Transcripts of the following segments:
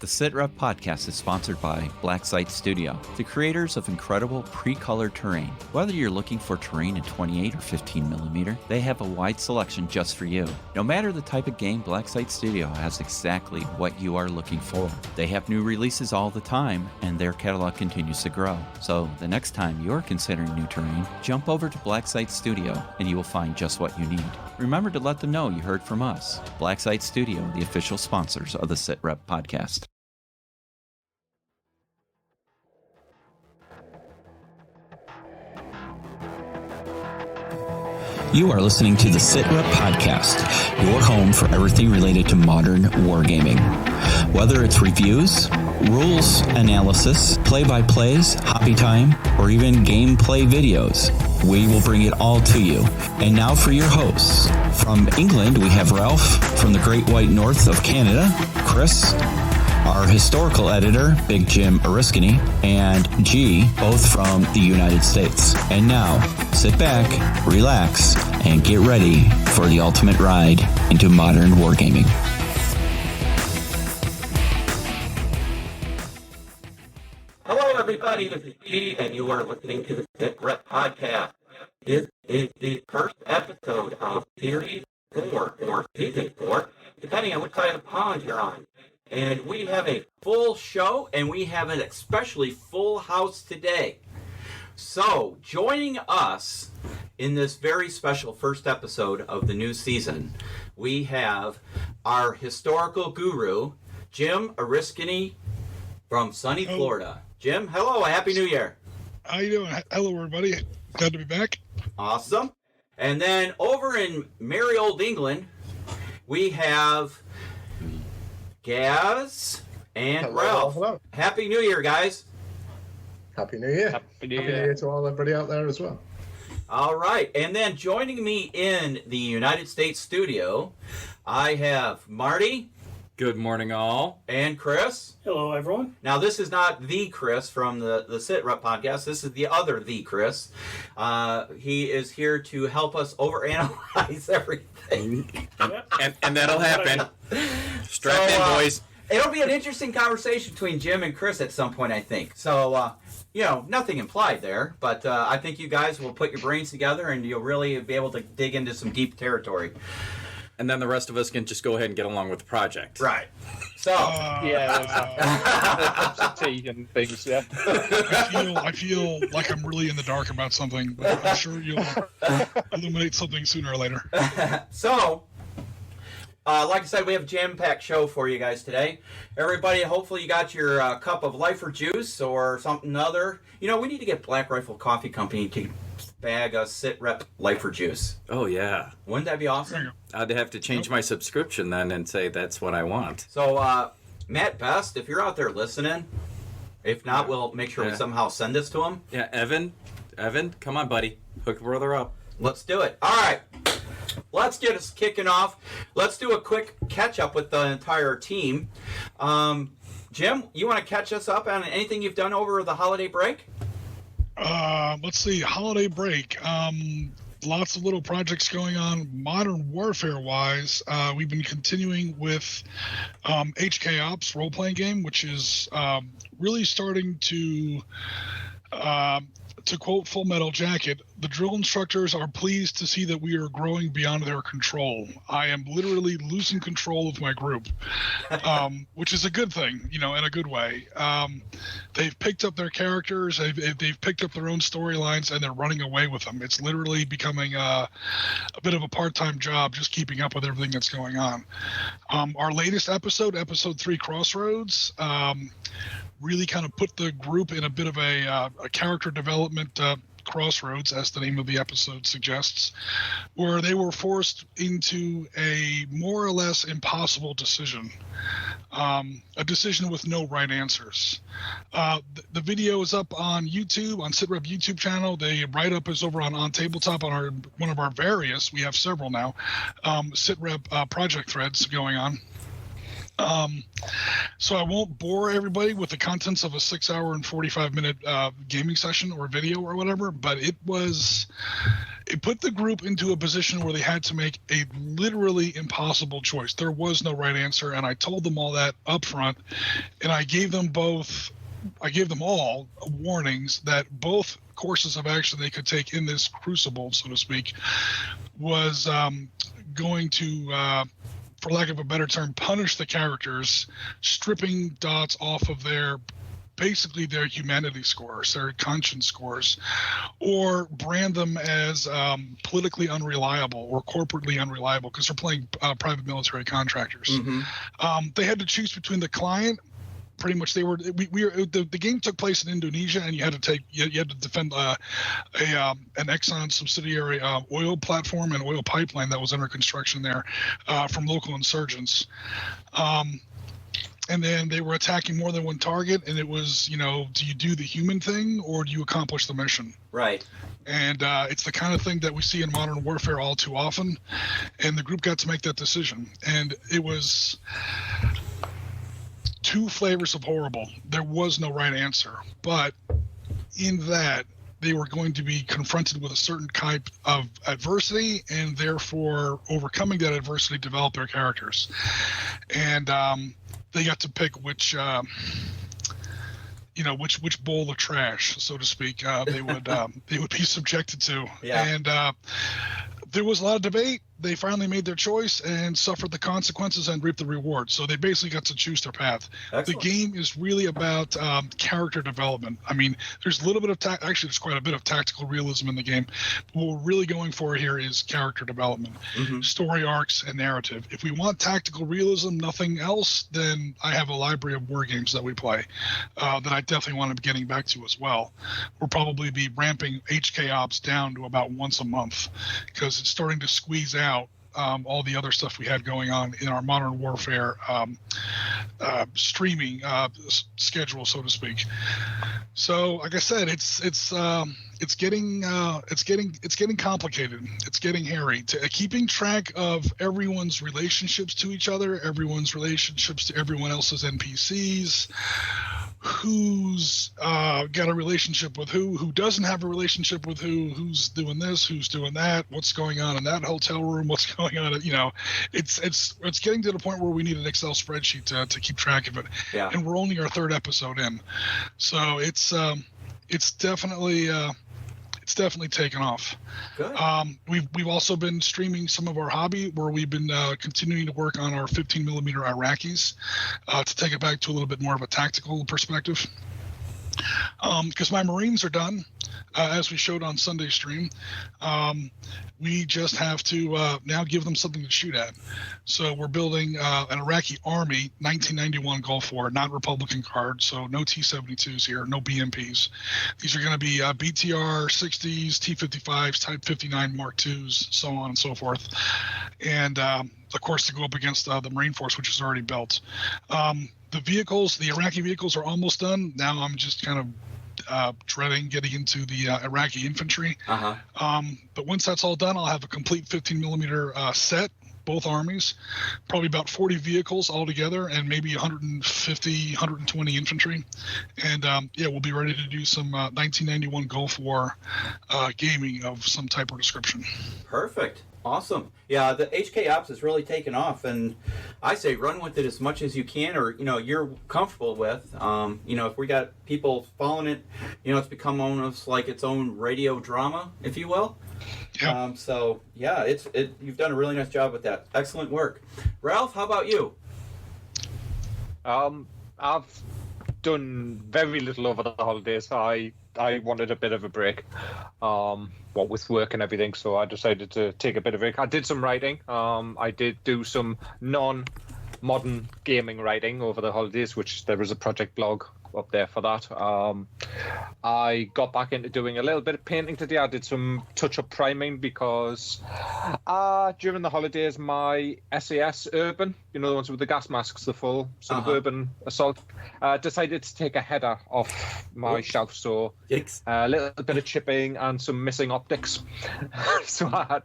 The SitRep podcast is sponsored by Black Site Studio, the creators of incredible pre-colored terrain. Whether you're looking for terrain in 28 or 15 millimeter, they have a wide selection just for you. No matter the type of game, Black Site Studio has exactly what you are looking for. They have new releases all the time, and their catalog continues to grow. So the next time you're considering new terrain, jump over to Black Site Studio, and you will find just what you need. Remember to let them know you heard from us. Black Site Studio, the official sponsors of the SitRep podcast. You are listening to the SitRep Podcast, your home for everything related to modern wargaming. Whether it's reviews, rules analysis, play-by-plays, hobby time, or even gameplay videos, we will bring it all to you. And now for your hosts. From England, we have Ralph. From the Great White North of Canada, Chris. Our historical editor, Big Jim Oriskany, and G, both from the United States. And now, sit back, relax, and get ready for the ultimate ride into modern wargaming. Hello, everybody. This is G, and you are listening to the SitRep Podcast. This is the first episode of Series 4, or Season 4, depending on which side of the pond you're on. And we have a full show, and we have an especially full house today. So, joining us in this very special first episode of the new season, we have our historical guru, Jim Oriskany from sunny Florida. Jim, hello, Happy New Year. How you doing? Hello, everybody. Glad to be back. Awesome. And then over in merry old England, we have Gaz and Hello, Ralph. hello. Happy New Year, guys. Happy New Year. Happy New Happy New Year to all everybody out there as well. All right. And then joining me in the United States studio, I have Marty. Good morning, all. And Chris. Hello, everyone. Now, this is not the Chris from the SitRep podcast. This is the other the Chris. He is here to help us overanalyze everything. And that'll happen. Strap in, boys. It'll be an interesting conversation between Jim and Chris at some point, I think. So, nothing implied there, but I think you guys will put your brains together and you'll really be able to dig into some deep territory. And then the rest of us can just go ahead and get along with the project. Right. So. Taking things, yeah. I feel like I'm really in the dark about something, but I'm sure you'll illuminate something sooner or later. So, like I said, we have a jam-packed show for you guys today. Everybody, hopefully you got your cup of lifer juice or something other. We need to get Black Rifle Coffee Company to bag a SitRep lifer juice. Oh, yeah. Wouldn't that be awesome? I'd have to change my subscription then and say that's what I want. So, Matt Best, if you're out there listening, if not, we'll make sure we somehow send this to him. Yeah, Evan, come on, buddy. Hook a brother up. Let's do it. All right. Let's get us kicking off. Let's do a quick catch-up with the entire team. Jim, you want to catch us up on anything you've done over the holiday break? Let's see. Holiday break. Lots of little projects going on. Modern Warfare-wise, we've been continuing with HK Ops role-playing game, which is really starting to quote Full Metal Jacket, the drill instructors are pleased to see that we are growing beyond their control. I am literally losing control of my group, which is a good thing, in a good way. They've picked up their characters, they've picked up their own storylines, and they're running away with them. It's literally becoming a bit of a part-time job just keeping up with everything that's going on. Our latest episode 3 Crossroads, really kind of put the group in a bit of a character development crossroads, as the name of the episode suggests, where they were forced into a more or less impossible decision, a decision with no right answers. The video is up on YouTube, on SitRep YouTube channel. The write-up is over on Tabletop on one of our various, we have several now, SitRep project threads going on. So I won't bore everybody with the contents of a 6-hour and 45-minute gaming session or video or whatever, but it was it put the group into a position where they had to make a literally impossible choice. There was no right answer, and I told them all that up front, and I gave them all warnings that both courses of action they could take in this crucible, so to speak, was going to, for lack of a better term, punish the characters, stripping dots off of basically their humanity scores, their conscience scores, or brand them as politically unreliable or corporately unreliable because they're playing private military contractors. Mm-hmm. They had to choose between the client. Pretty much, the game took place in Indonesia, and you had to defend an Exxon subsidiary oil platform and oil pipeline that was under construction there from local insurgents. And then they were attacking more than one target, and it was, do you do the human thing or do you accomplish the mission? Right. And it's the kind of thing that we see in modern warfare all too often, and the group got to make that decision. And it was two flavors of horrible. There was no right answer, but in that they were going to be confronted with a certain type of adversity, and therefore overcoming that adversity develop their characters. And they got to pick which bowl of trash, so to speak, they would be subjected to. Yeah. And there was a lot of debate. They finally made their choice and suffered the consequences and reaped the reward. So they basically got to choose their path. Excellent. The game is really about character development. I mean, there's a little bit of actually, there's quite a bit of tactical realism in the game. What we're really going for here is character development, story arcs, and narrative. If we want tactical realism, nothing else, then I have a library of war games that we play that I definitely want to be getting back to as well. We'll probably be ramping HK Ops down to about once a month because it's starting to squeeze out all the other stuff we had going on in our Modern Warfare streaming schedule, so to speak. So, like I said, it's getting complicated. It's getting hairy. Keeping track of everyone's relationships to each other, everyone's relationships to everyone else's NPCs. Who's got a relationship with who doesn't have a relationship with who's doing this, who's doing that, what's going on in that hotel room, what's going on, it's getting to the point where we need an Excel spreadsheet to keep track of it. Yeah. And we're only our third episode in. So it's definitely taken off. Good. We've also been streaming some of our hobby where we've been continuing to work on our 15 millimeter Iraqis to take it back to a little bit more of a tactical perspective. Because my Marines are done, as we showed on Sunday stream. We just have to now give them something to shoot at. So we're building an Iraqi Army 1991 Gulf War, not Republican card, so no T-72s here, no BMPs. These are going to be BTR 60s, T-55s, Type 59 Mark IIs, so on and so forth. And, of course, to go up against the Marine Force, which is already built. The Iraqi vehicles are almost done. Now I'm just kind of dreading getting into the Iraqi infantry. But once that's all done, I'll have a complete 15 millimeter set, both armies, probably about 40 vehicles altogether, and maybe 150, 120 infantry. And we'll be ready to do some 1991 Gulf War gaming of some type or description. Perfect. Awesome. Yeah, the HK Ops has really taken off, and I say run with it as much as you can, or you're comfortable with. If we got people following it, it's become almost like its own radio drama, if you will. Yeah. You've done a really nice job with that. Excellent work. Ralph, how about you? I've done very little over the holidays. I wanted a bit of a break, with work and everything, so I decided to take a bit of a break. I did some writing. I did do some non-modern gaming writing over the holidays, which there is a project blog up there for that. I got back into doing a little bit of painting today. I did some touch-up priming because during the holidays, my SAS Urban, the ones with the gas masks, the full sort of urban assault, decided to take a header off my shelf. So a little bit of chipping and some missing optics. So I had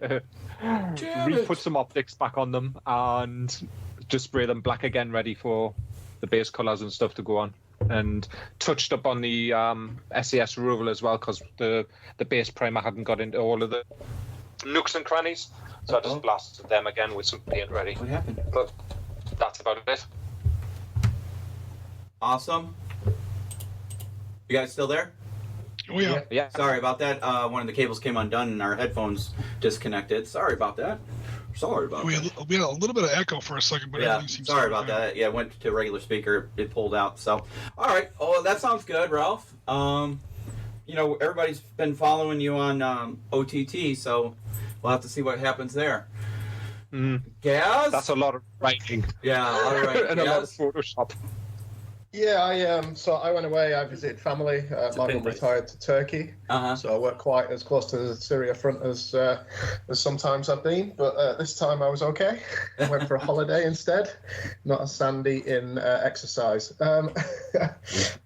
to re-put some optics back on them and just spray them black again, ready for the base colours and stuff to go on. And touched up on the SAS Rural as well, because the base primer hadn't got into all of the nooks and crannies. So I just blasted them again with some paint ready. What happened? But that's about it. Awesome. You guys still there? Oh yeah. Yeah. Sorry about that. One of the cables came undone and our headphones disconnected. Sorry about that. We had a little bit of echo for a second, but Yeah, everything seems sorry to about be fine. that. Yeah, went to regular speaker. It pulled out. So, all right. Oh, that sounds good, Ralph. Everybody's been following you on OTT, so we'll have to see what happens there. Gaz? That's a lot of writing. Yeah, all right. And a lot of Gaz? Photoshop. Yeah, so I went away. I visited family. My mum retired to Turkey, so I weren't quite as close to the Syria front as sometimes I've been. But this time I was okay. I went for a holiday instead, not a sandy in exercise. I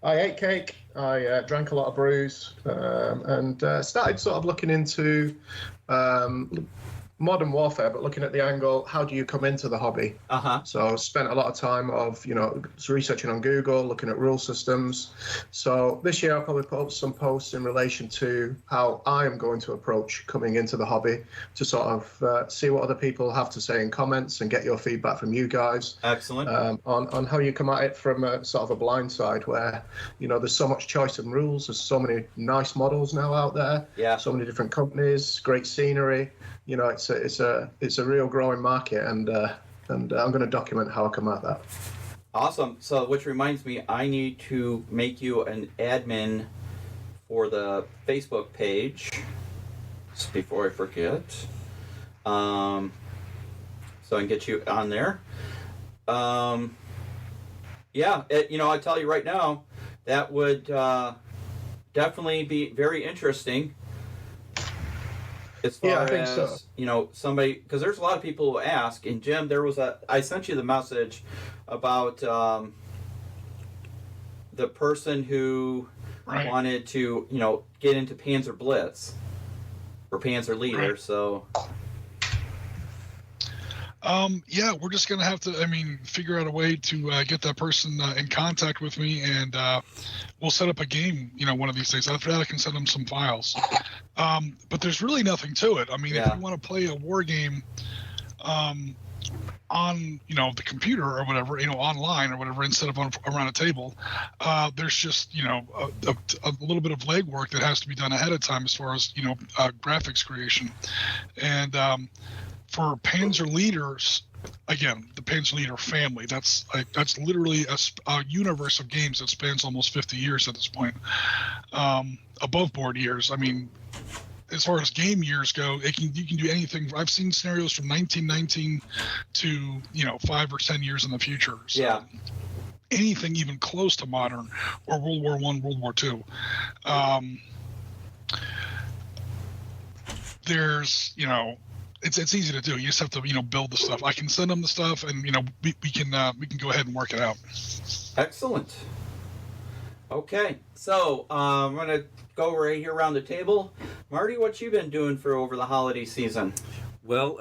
ate cake. I drank a lot of brews, and started sort of looking into modern warfare, but looking at the angle, how do you come into the hobby? So spent a lot of time of, researching on Google, looking at rule systems. So this year I'll probably put up some posts in relation to how I am going to approach coming into the hobby, to sort of see what other people have to say in comments and get your feedback from you guys. Excellent. On how you come at it from a sort of a blind side where, there's so much choice and rules. There's so many nice models now out there. Yeah. So many different companies, great scenery. It's a real growing market, and I'm going to document how I come at that. Awesome. So, which reminds me, I need to make you an admin for the Facebook page, just before I forget. So I can get you on there. I tell you right now, that would definitely be very interesting. As far I think as, so. Somebody, because there's a lot of people who ask, and Jim, I sent you the message about the person who wanted to, get into Panzer Blitz, or Panzer Leader, Right. so... We're just going to have to, figure out a way to get that person in contact with me, and we'll set up a game, one of these days. After that, I can send them some files. But there's really nothing to it. If you want to play a war game on, the computer or whatever, online or whatever, instead of around a table, there's just, a little bit of legwork that has to be done ahead of time as far as, graphics creation. And for Panzer Leaders, again, the Panzer Leader family, that's literally a universe of games that spans almost 50 years at this point. Above board years, as far as game years go, you can do anything. I've seen scenarios from 1919 to 5 or 10 years in the future. So Yeah. anything even close to modern or World War I, World War II. There's it's easy to do. You just have to build the stuff. I can send them the stuff, and we can go ahead and work it out. Excellent. Okay, so I'm going to go right here around the table. Marty, what you been doing for over the holiday season? Well,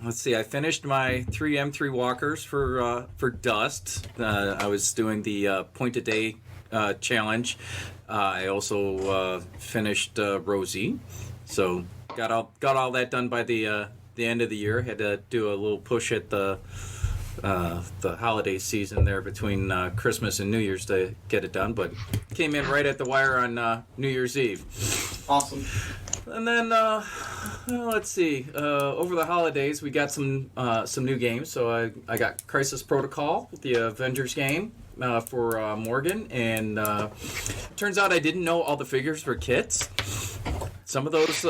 let's see. I finished my 3 M3 walkers for Dust. I was doing the point a day challenge. I also finished Rosie, so got all that done by the end of the year. Had to do a little push at the holiday season there between Christmas and New Year's to get it done, but came in right at the wire on New Year's Eve. Awesome. And then let's see. Over the holidays, we got some new games. So I got Crisis Protocol, the Avengers game for Morgan, and turns out I didn't know all the figures for kits. Some of those.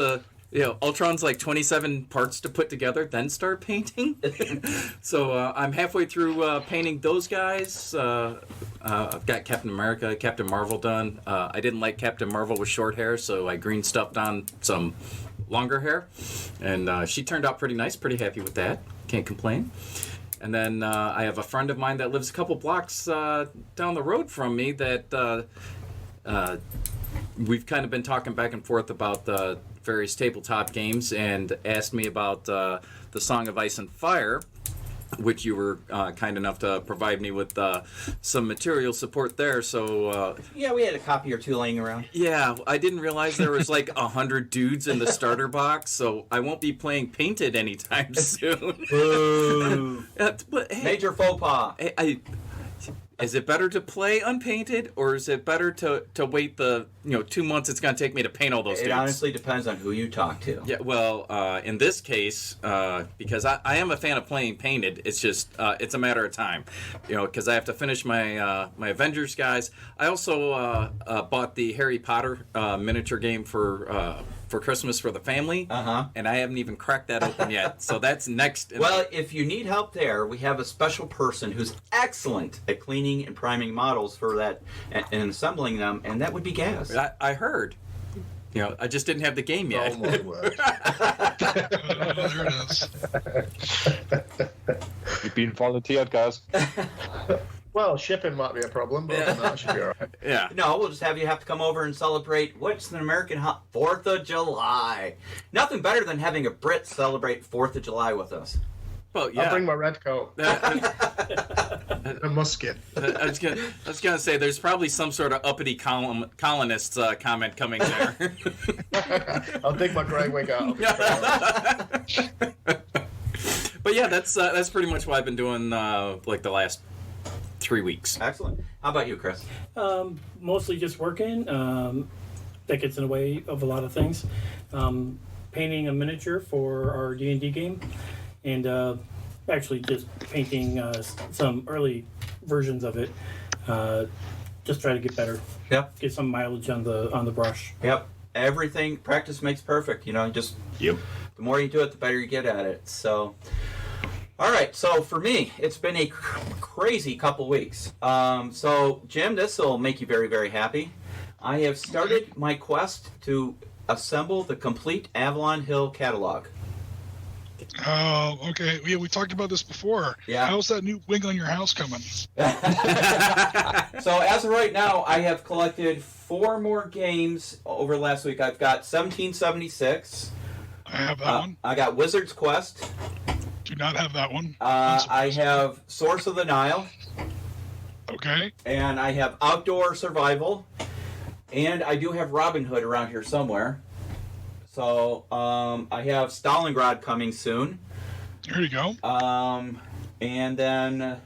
Ultron's like 27 parts to put together, then start painting. So I'm halfway through painting those guys. I've got Captain America, Captain Marvel done. I didn't like Captain Marvel with short hair, so I green stuffed on some longer hair. And she turned out pretty nice, pretty happy with that. Can't complain. And then I have a friend of mine that lives a couple blocks down the road from me that we've kind of been talking back and forth about the various tabletop games, and asked me about the Song of Ice and Fire. which you were kind enough to provide me with some material support there. So Yeah, we had a copy or two laying around. yeah, I didn't realize there was like 100 dudes in the starter box, so I won't be playing Painted anytime soon. Boo. But hey, Major faux pas. is it better to play unpainted, or is it better to wait the 2 months it's going to take me to paint all those It dudes? honestly depends on who you talk to. Yeah, well, in this case, because I am a fan of playing painted, it's just it's a matter of time, because I have to finish my my Avengers guys. I also bought the Harry Potter miniature game for Christmas for the family, and I haven't even cracked that open yet. So that's next. Well, if you need help there, we have a special person who's excellent at cleaning and priming models for that and assembling them, and that would be Gaz. I heard. I just didn't have the game yet. Oh my word. There it is. You've been volunteered, guys. Well, shipping might be a problem, but other than that should be all right. Yeah. No, we'll just have you have to come over and celebrate what's an American 4th of July. Nothing better than having a Brit celebrate 4th of July with us. Well, yeah. I'll bring my red coat I and musket. was gonna say there's probably some sort of uppity colonist comment coming there. I'll dig my grey wig out. But yeah, that's pretty much what I've been doing like the last 3 weeks. Excellent. How about you, Chris? Mostly just working. That gets in the way of a lot of things. Painting a miniature for our D&D game, and actually just painting some early versions of it. Just try to get better. Yep. Get some mileage on the brush. Yep. Everything, practice makes perfect. Just Yep. the more you do it, the better you get at it. So, all right. So for me, it's been a crazy couple weeks. So Jim, this will make you very, very happy. I have started my quest to assemble the complete Avalon Hill catalog. Oh, okay. Yeah, we talked about this before. Yeah. How's that new wing on your house coming? So as of right now, I have collected 4 more games over last week. I've got 1776. I have that one. I got Wizard's Quest. Do not have that one. I have Source of the Nile. Okay. And I have Outdoor Survival. And I do have Robin Hood around here somewhere. So I have Stalingrad coming soon. There you go. And then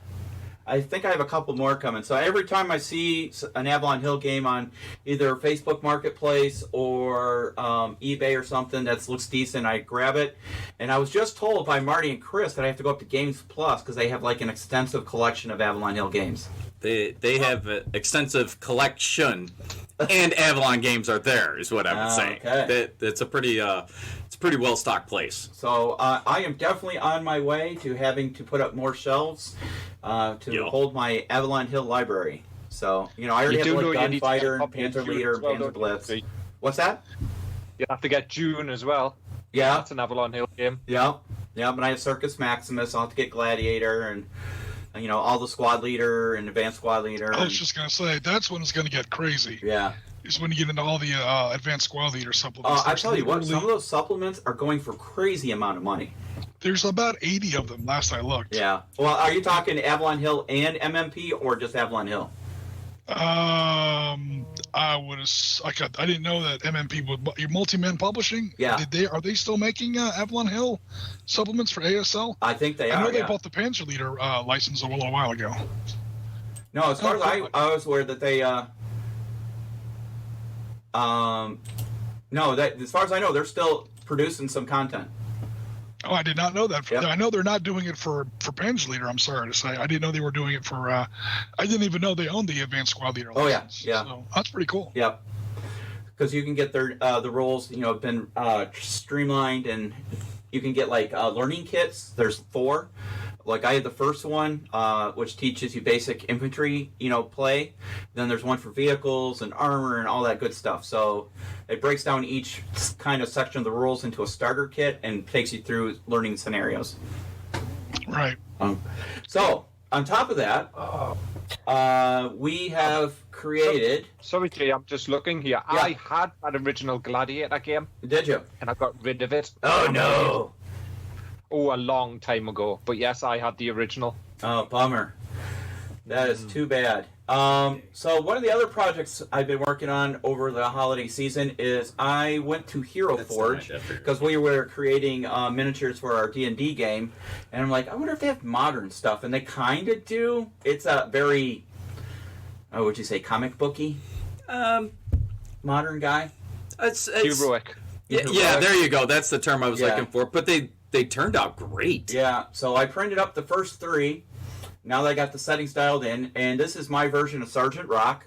I think I have a couple more coming. So every time I see an Avalon Hill game on either Facebook Marketplace or eBay or something that looks decent, I grab it. And I was just told by Marty and Chris that I have to go up to Games Plus because they have like an extensive collection of Avalon Hill games. They have an extensive collection, and Avalon games are there, is what I would say. Okay. It's a pretty well stocked place. So I am definitely on my way to having to put up more shelves to hold my Avalon Hill library. So I already have like Gunfighter, Panzer Leader, Panzer Blitz. What's that? You have to get June as well. Yeah, That's an Avalon Hill game. yeah. But I have Circus Maximus. I'll have to get Gladiator and all the Squad Leader and Advanced Squad Leader. I was just going to say, that's when it's going to get crazy. Yeah. Is when you get into all the Advanced Squad Leader supplements. I tell you what, some of those supplements are going for crazy amount of money. There's about 80 of them, last I looked. Yeah. Well, are you talking Avalon Hill and MMP or just Avalon Hill? I didn't know that MMP would. Your Multi-Man Publishing. Yeah. Are they still making Avalon Hill supplements for ASL? I think they are. I know they yeah. bought the Panzer Leader license a little while ago. No, as far as I was aware that they. No, that as far as I know, they're still producing some content. Oh, I did not know that. Yep. I know they're not doing it for Panzer Leader. I'm sorry to say, I didn't know they were doing it for. I didn't even know they owned the Advanced Squad Leader license. Oh yeah. So that's pretty cool. Yep. Because you can get their the rules, have been streamlined, and you can get like learning kits. There's 4. Like I had the first one, which teaches you basic infantry, play. Then there's one for vehicles and armor and all that good stuff. So it breaks down each kind of section of the rules into a starter kit and takes you through learning scenarios. Right. So on top of that, we have created. Sorry, Jay, I'm just looking here. Yeah. I had that original Gladiator game, Did you? and I got rid of it. Oh no! a long time ago. But yes, I had the original. Oh, bummer. That is too bad. So one of the other projects I've been working on over the holiday season is I went to Hero Forge because we were creating miniatures for our D&D game, and I'm like, I wonder if they have modern stuff, and they kind of do. It's a very, would you say, comic booky? Modern guy. It's Heroic. Yeah, there you go. That's the term I was looking for. But they turned out great. Yeah. So I printed up the first 3. Now that I got the settings dialed in, and this is my version of Sergeant Rock.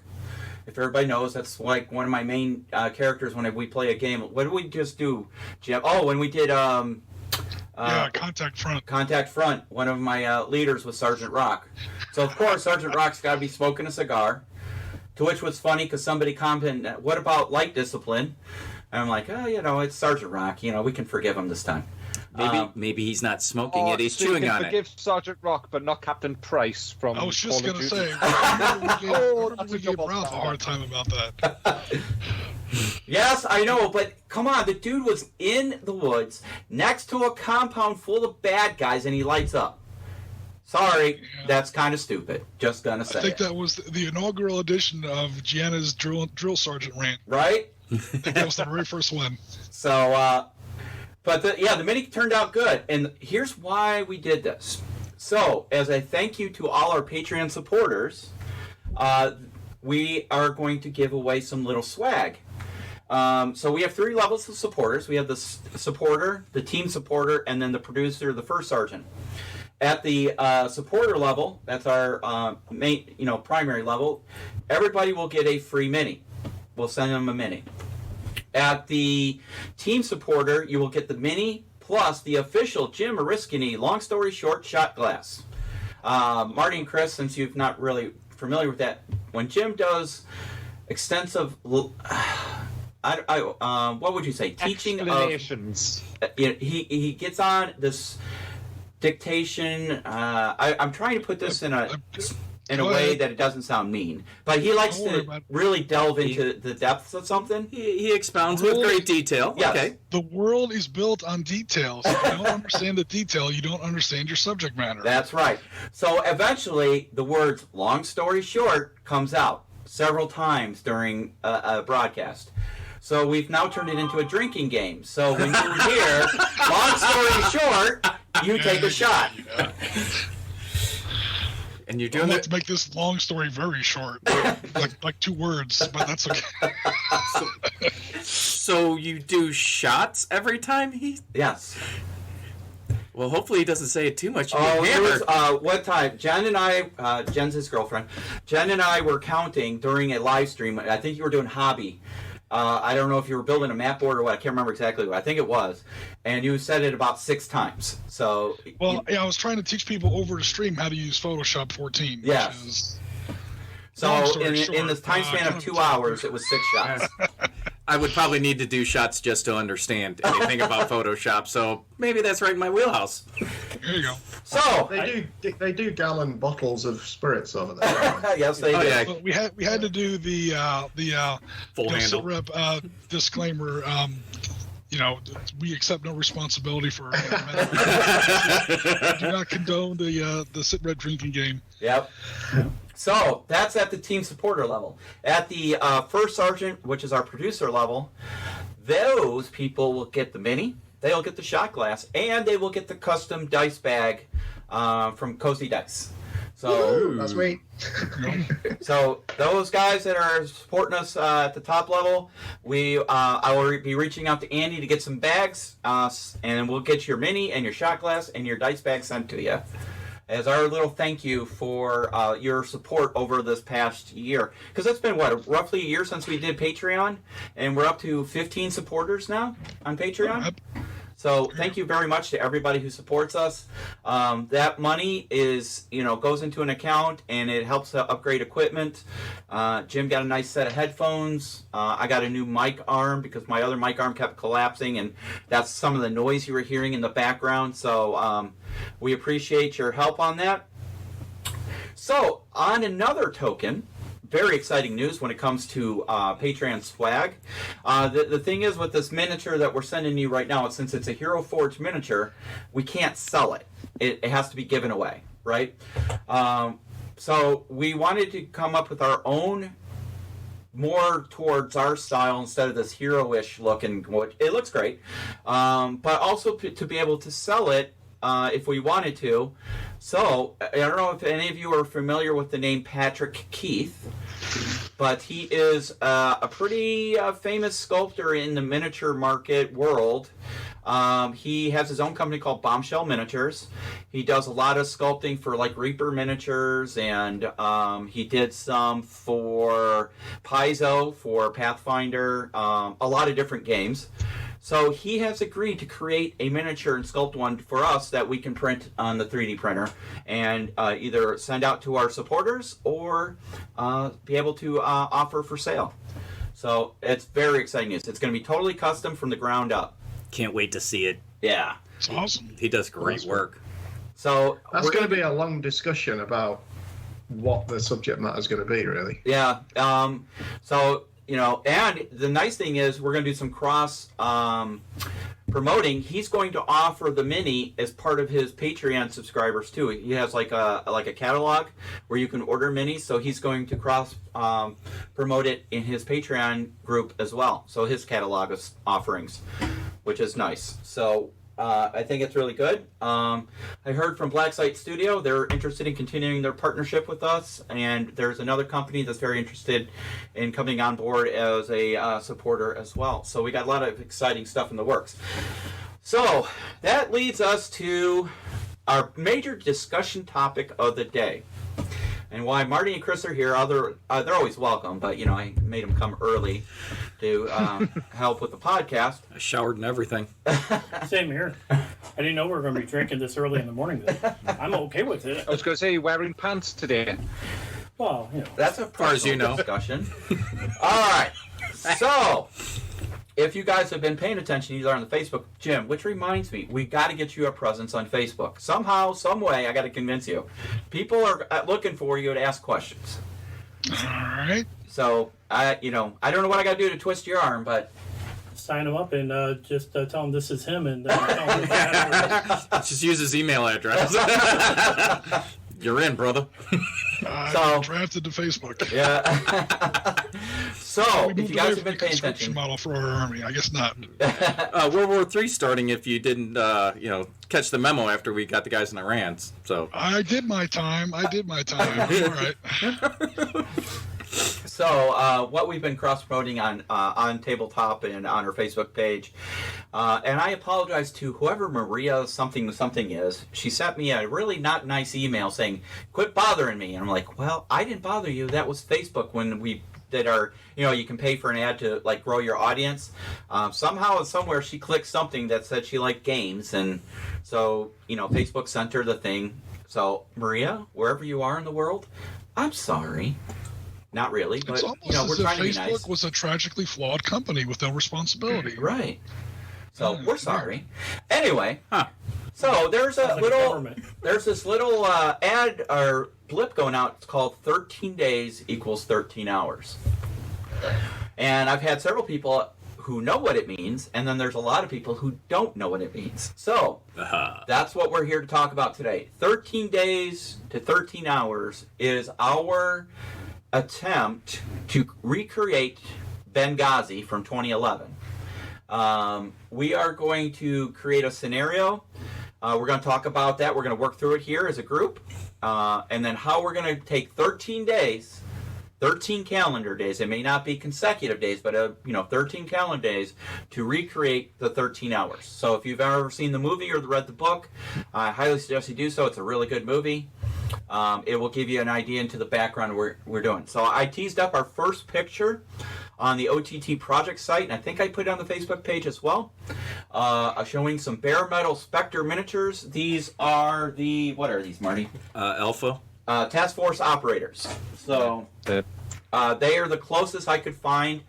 If everybody knows, that's like one of my main characters when we play a game. What did we just do, Jim? Oh, when we did Contact Front. Contact Front, one of my leaders was Sergeant Rock. So of course Sergeant Rock's got to be smoking a cigar. To which was funny because somebody commented, "What about light discipline?" And I'm like, it's Sergeant Rock. We can forgive him this time. Maybe he's not smoking it; he's chewing on it. Forgive Sergeant Rock, but not Captain Price from. I was just Call of gonna Duty. say, we gave Ralph a hard time about that. Yes, I know, but come on, the dude was in the woods next to a compound full of bad guys, and he lights up. Sorry, that's kind of stupid. Just gonna say. I think that was the inaugural edition of Gianna's drill sergeant rant. Right? I think that was the very first one. So, but the mini turned out good, and here's why we did this. So, as a thank you to all our Patreon supporters, we are going to give away some little swag. So we have 3 levels of supporters. We have the supporter, the team supporter, and then the producer, the first sergeant. At the supporter level, that's our main, primary level, everybody will get a free mini. We'll send them a mini. At the team supporter, you will get the mini plus the official Jim Oriskany long story short shot glass. Marty and Chris, since you're not really familiar with that, when Jim does extensive, what would you say, teaching explanations. He gets on this dictation. I'm trying to put this in a way that it doesn't sound mean, but he likes to really delve into the depths of something. He expounds with great detail. Yes. Okay. The world is built on details. If you don't understand the detail, you don't understand your subject matter. That's right. So eventually, the words "long story short" comes out several times during a broadcast. So we've now turned it into a drinking game. So when you hear "long story short," you take a shot. Yeah. And you're doing it to make this long story very short, like 2 words, but that's okay. So you do shots every time he? Yes. Well, hopefully he doesn't say it too much. It was one time. Jen and I, Jen's his girlfriend. Jen and I were counting during a live stream. I think you were doing hobby. I don't know if you were building a map board or what. I can't remember exactly what. I think it was. And you said it about 6 times. So. Well, I was trying to teach people over the stream how to use Photoshop 14. Yes. Which is, so in the time span of 2 hours, it was 6 shots. I would probably need to do shots just to understand anything about Photoshop. So maybe that's right in my wheelhouse. There you go. So they do gallon bottles of spirits over there. Yes, they do. Yeah. Well, we had to do the Full handle. SITREP disclaimer. We accept no responsibility for. Do not condone the SITREP drinking game. Yep. So that's at the team supporter level. At the first sergeant, which is our producer level, those people will get the mini, they'll get the shot glass, and they will get the custom dice bag from Cozy Dice. So that's me. So those guys that are supporting us at the top level, I will be reaching out to Andy to get some bags, and we'll get your mini and your shot glass and your dice bag sent to you as our little thank you for your support over this past year. Because it's been, roughly a year since we did Patreon, and we're up to 15 supporters now on Patreon. So thank you very much to everybody who supports us. That money goes into an account, and it helps to upgrade equipment. Jim got a nice set of headphones. I got a new mic arm because my other mic arm kept collapsing, and that's some of the noise you were hearing in the background. So we appreciate your help on that. So on another token, very exciting news when it comes to Patreon swag. The thing is with this miniature that we're sending you right now, since it's a Hero Forge miniature, we can't sell it. It has to be given away, right? So we wanted to come up with our own, more towards our style instead of this hero-ish look, and it looks great, but also to be able to sell it if we wanted to. So I don't know if any of you are familiar with the name Patrick Keith, but he is a pretty famous sculptor in the miniature market world. He has his own company called Bombshell Miniatures. He does a lot of sculpting for like Reaper miniatures, and he did some for Paizo, for Pathfinder, a lot of different games. So he has agreed to create a miniature and sculpt one for us that we can print on the 3D printer and either send out to our supporters or be able to offer for sale. So it's very exciting news. It's going to be totally custom from the ground up. Can't wait to see it. Yeah. It's awesome. He does great work. So that's going to be a long discussion about what the subject matter is going to be, really. Yeah. So, you know, and the nice thing is we're going to do some cross promoting. He's going to offer the mini as part of his Patreon subscribers too. He has like a catalog where you can order minis. So he's going to cross promote it in his Patreon group as well. So his catalog of offerings, which is nice. So I think it's really good. I heard from Blacksite Studio they're interested in continuing their partnership with us, and there's another company that's very interested in coming on board as a supporter as well. So we got a lot of exciting stuff in the works. So that leads us to our major discussion topic of the day. And why Marty and Chris are here, they're always welcome, but, you know, I made them come early to help with the podcast. I showered and everything. Same here. I didn't know we were going to be drinking this early in the morning. I'm okay with it. I was going to say, you're wearing pants today. Well, you know. That's a far as you know. discussion. All right. So, if you guys have been paying attention, either on the Facebook, Jim, which reminds me, we got to get you a presence on Facebook. Somehow, some way, I got to convince you. People are looking for you to ask questions. All right. So, I don't know what I got to do to twist your arm, but Sign him up and just tell him this is him and tell him that. Just use his email address. You're in, brother. I drafted to Facebook. Yeah. So, if you guys have been paying attention, model for our army, I guess not. World War III starting if you didn't, catch the memo after we got the guys in Iran. So I did my time. All right. So, what we've been cross-promoting on Tabletop and on our Facebook page, and I apologize to whoever Maria something is. She sent me a really not nice email saying, "Quit bothering me." And I'm like, "Well, I didn't bother you. That was Facebook when we did our, you can pay for an ad to like grow your audience." Somehow, somewhere, she clicked something that said she liked games, and so Facebook sent her the thing. So, Maria, wherever you are in the world, I'm sorry. Not really, but it's almost we're as if trying to be Facebook nice. was a tragically flawed company with no responsibility. Right. So we're sorry. Anyway, Huh. so there's Sounds this little ad or blip going out. It's called 13 days equals 13 hours. And I've had several people who know what it means, and then there's a lot of people who don't know what it means. So that's what we're here to talk about today. 13 days to 13 hours is our attempt to recreate Benghazi from 2011. We are going to create a scenario. We're going to talk about that. We're going to work through it here as a group. And then how we're going to take 13 days, 13 calendar days. It may not be consecutive days, but 13 calendar days to recreate the 13 hours. So if you've ever seen the movie or read the book, I highly suggest you do so. It's a really good movie. It will give you an idea into the background we're doing. So I teased up our first picture on the OTT project site, and I think I put it on the Facebook page as well, showing some bare metal Spectre miniatures. These are what are these, Marty? Alpha. Task Force operators. So they are the closest I could find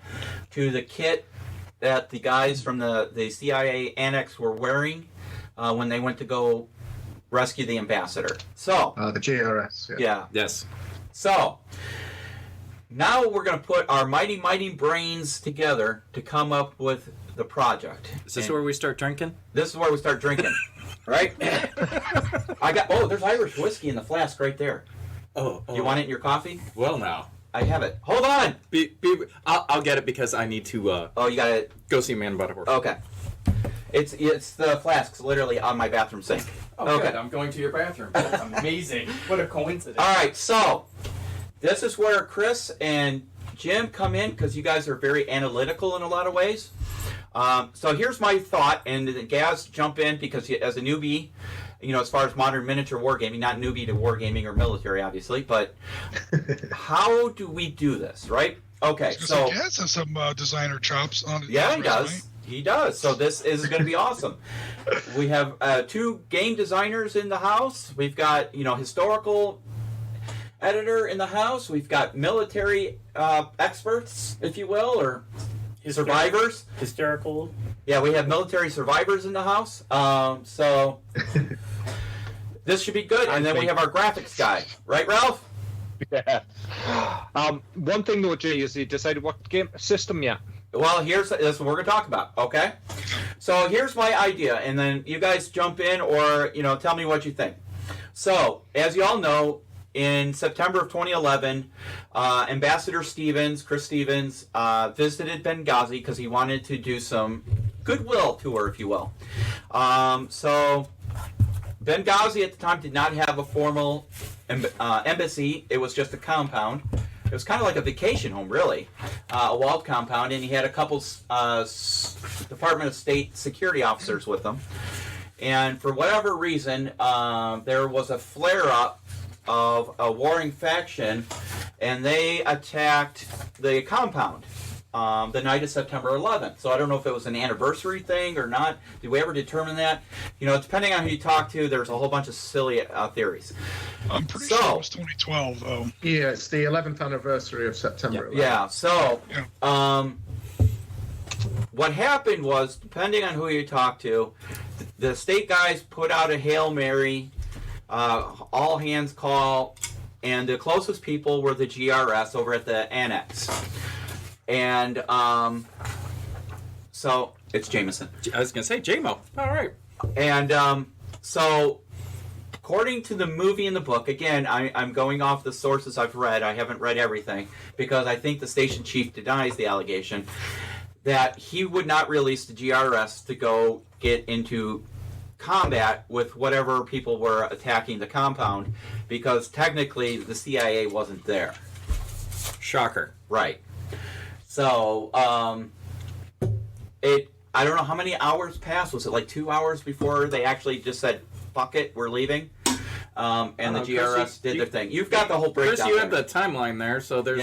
to the kit that the guys from the CIA Annex were wearing when they went to go rescue the ambassador. So the GRS. Yeah. Yes. So Now we're going to put our mighty brains together to come up with the project. Is this where we start drinking? This is where we start drinking, right? There's Irish whiskey in the flask right there. Oh. You want it in your coffee? Well, now. I have it. Hold on! I'll get it because I need to you got it. go see Man About a Horse. Okay. It's the flask's literally on my bathroom sink. Oh, okay. Good. I'm going to your bathroom. That's amazing. What a coincidence. All right, so this is where Chris and Jim come in because you guys are very analytical in a lot of ways. So here's my thought, and Gaz, jump in because as a newbie, as far as modern miniature wargaming, not newbie to wargaming or military, obviously, but how do we do this, right? Okay, so Gaz has some designer chops on it. Yeah, he does. He does. So this is going to be awesome. We have 2 game designers in the house. We've got, historical editor in the house. We've got military experts, if you will, or survivors. Hysterical. Yeah, we have military survivors in the house. So this should be good. And then we have our graphics guy. Right, Ralph? Yeah. One thing though, Jay, is you decided what game system yet? Well, that's what we're going to talk about, okay? So here's my idea, and then you guys jump in or, tell me what you think. So, as you all know, in September of 2011, Ambassador Chris Stevens, visited Benghazi because he wanted to do some goodwill tour, if you will. So, Benghazi at the time did not have a formal embassy. It was just a compound. It was kind of like a vacation home, really, a walled compound, and he had a couple Department of State security officers with him. And for whatever reason, there was a flare-up of a warring faction, and they attacked the compound the night of September 11th. So I don't know if it was an anniversary thing or not. Did we ever determine that? Depending on who you talk to, there's a whole bunch of silly theories. I'm pretty sure it was 2012, though. Yeah, it's the 11th anniversary of September 11th. Yeah, so what happened was, depending on who you talk to, the state guys put out a Hail Mary, all hands call, and the closest people were the GRS over at the annex. And so it's Jameson. I was going to say JMO. All right. And so according to the movie and the book, again, I'm going off the sources I've read. I haven't read everything because I think the station chief denies the allegation that he would not release the GRS to go get into combat with whatever people were attacking the compound because technically the CIA wasn't there. Shocker. Right. So, I don't know how many hours passed. Was it like 2 hours before they actually just said, fuck it, we're leaving? And the GRS Chris, did their thing. You've got the whole breakdown. Chris, you have the timeline there, so there's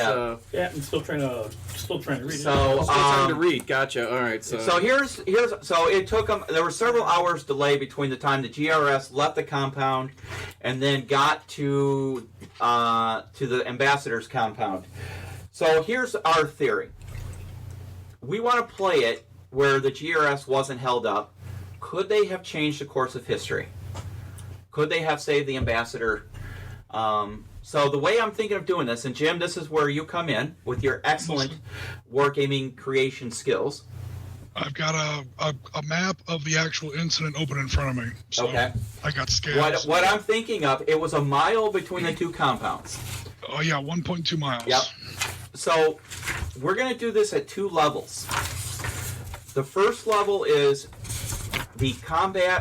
yeah, I'm still trying to read it. So, still trying to read. Gotcha. All right. So here's so it took them. There were several hours delay between the time the GRS left the compound and then got to the ambassador's compound. So here's our theory. We want to play it where the GRS wasn't held up. Could they have changed the course of history? Could they have saved the ambassador? So the way I'm thinking of doing this, and Jim, this is where you come in with your excellent wargaming creation skills. I've got a map of the actual incident open in front of me. So okay. I got scales. What I'm thinking of, it was a mile between the two compounds. Oh, yeah, 1.2 miles. Yep. So we're going to do this at 2 levels. The first level is the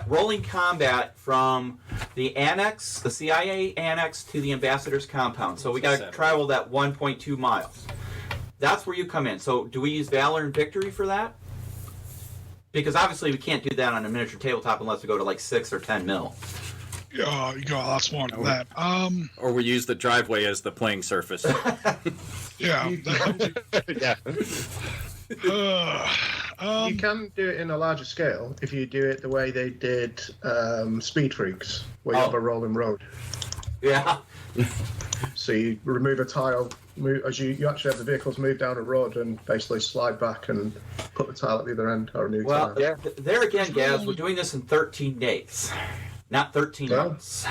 rolling combat from the annex, the CIA annex, to the ambassador's compound. So we got to travel that 1.2 miles. That's where you come in. So do we use Valor and Victory for that? Because obviously we can't do that on a miniature tabletop unless we go to like 6 or 10 mil. Yeah, you go a lot smaller than that. Or we use the driveway as the playing surface. Yeah. Yeah. You can do it in a larger scale if you do it the way they did Speed Freaks, where you have a rolling road. Yeah. So you remove a tile, as you actually have the vehicles move down a road and basically slide back and put the tile at the other end or a new tile. Well, yeah. There again, Gaz, we're doing this in 13 days, not 13 months.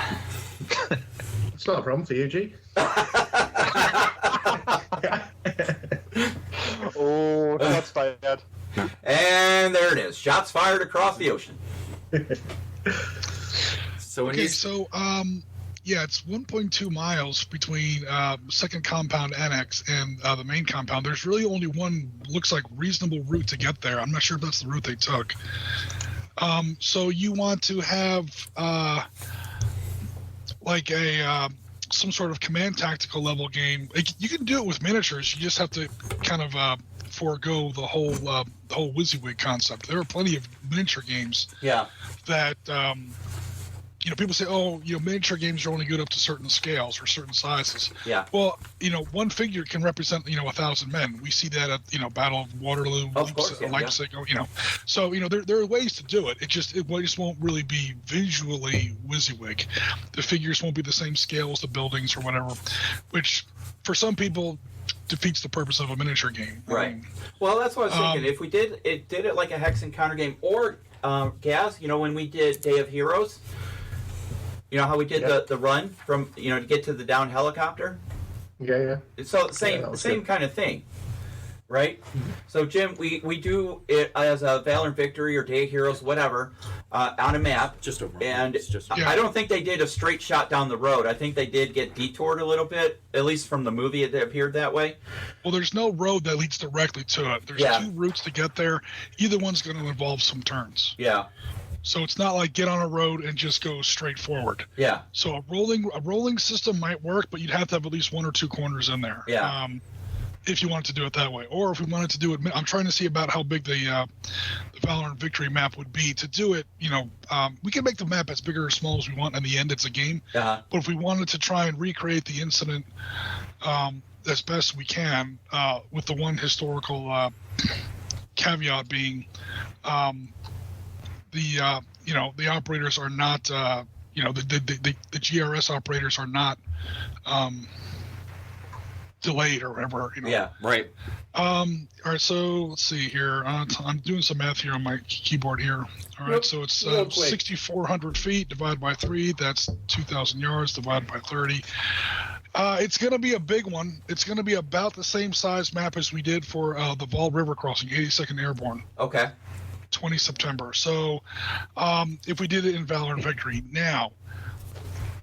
It's not a problem for you, G. fired across the ocean. So when Okay, so yeah, it's 1.2 miles between second compound annex and the main compound. There's really only one looks like reasonable route to get there. I'm not sure if that's the route they took. So you want to have like a some sort of command tactical level game. You can do it with miniatures. You just have to kind of forego the whole WYSIWYG concept. There are plenty of miniature games that people say, oh, miniature games are only good up to certain scales or certain sizes. Yeah. Well, one figure can represent 1,000 men. We see that at Battle of Waterloo, Leipzig. So there are ways to do it. It just won't really be visually WYSIWYG. The figures won't be the same scale as the buildings or whatever, which for some people defeats the purpose of a miniature game. Right. Well, that's what I was thinking. If we did it like a hex encounter game, or Gaz, when we did Day of Heroes. You know how we did the run from to get to the down helicopter? Yeah. So same kind of thing, right? Mm-hmm. So Jim, we do it as a Valor and Victory or Day of Heroes, whatever, on a map. Just a run. And I don't think they did a straight shot down the road. I think they did get detoured a little bit, at least from the movie it appeared that way. Well, there's no road that leads directly to it. There's two routes to get there. Either one's going to involve some turns. Yeah. So it's not like get on a road and just go straight forward. Yeah. So a rolling system might work, but you'd have to have at least one or two corners in there. Yeah. If you wanted to do it that way, or if we wanted to do it, I'm trying to see about how big the Valor and Victory map would be. To do it, we can make the map as big or as small as we want. In the end, it's a game. Uh-huh. But if we wanted to try and recreate the incident as best we can, with the one historical caveat being. The operators are not, the GRS operators are not delayed or whatever. Yeah, right. All right, so let's see here. I'm doing some math here on my keyboard here. All right, so it's 6,400 feet divided by 3. That's 2,000 yards divided by 30. It's going to be a big one. It's going to be about the same size map as we did for the Vol River Crossing, 82nd Airborne. Okay. 20 September. So if we did it in Valor and Victory. Now,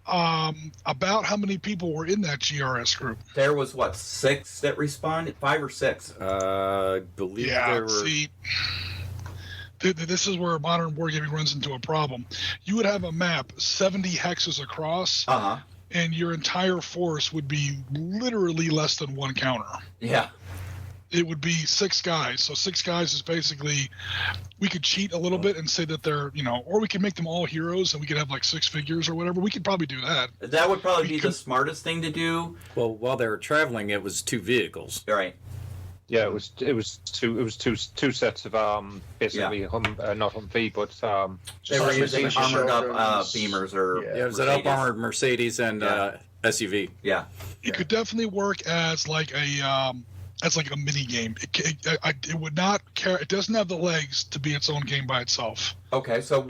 about how many people were in that GRS group? There was, 6 that responded? 5 or 6? I believe there were... See, this is where modern wargaming runs into a problem. You would have a map 70 hexes across, and your entire force would be literally less than one counter. Yeah. It would be 6 guys. So 6 guys is basically, we could cheat a little bit and say that they're, or we could make them all heroes and we could have like 6 figures or whatever. We could probably do that. That would probably be the smartest thing to do. Well, while they were traveling, it was 2 vehicles. Right. Yeah, it was two sets of basically not Humvee, but they were using armored up beamers or it was an up armored Mercedes and SUV. Yeah. It could definitely work as like a mini game. It would not care. It doesn't have the legs to be its own game by itself. Okay, so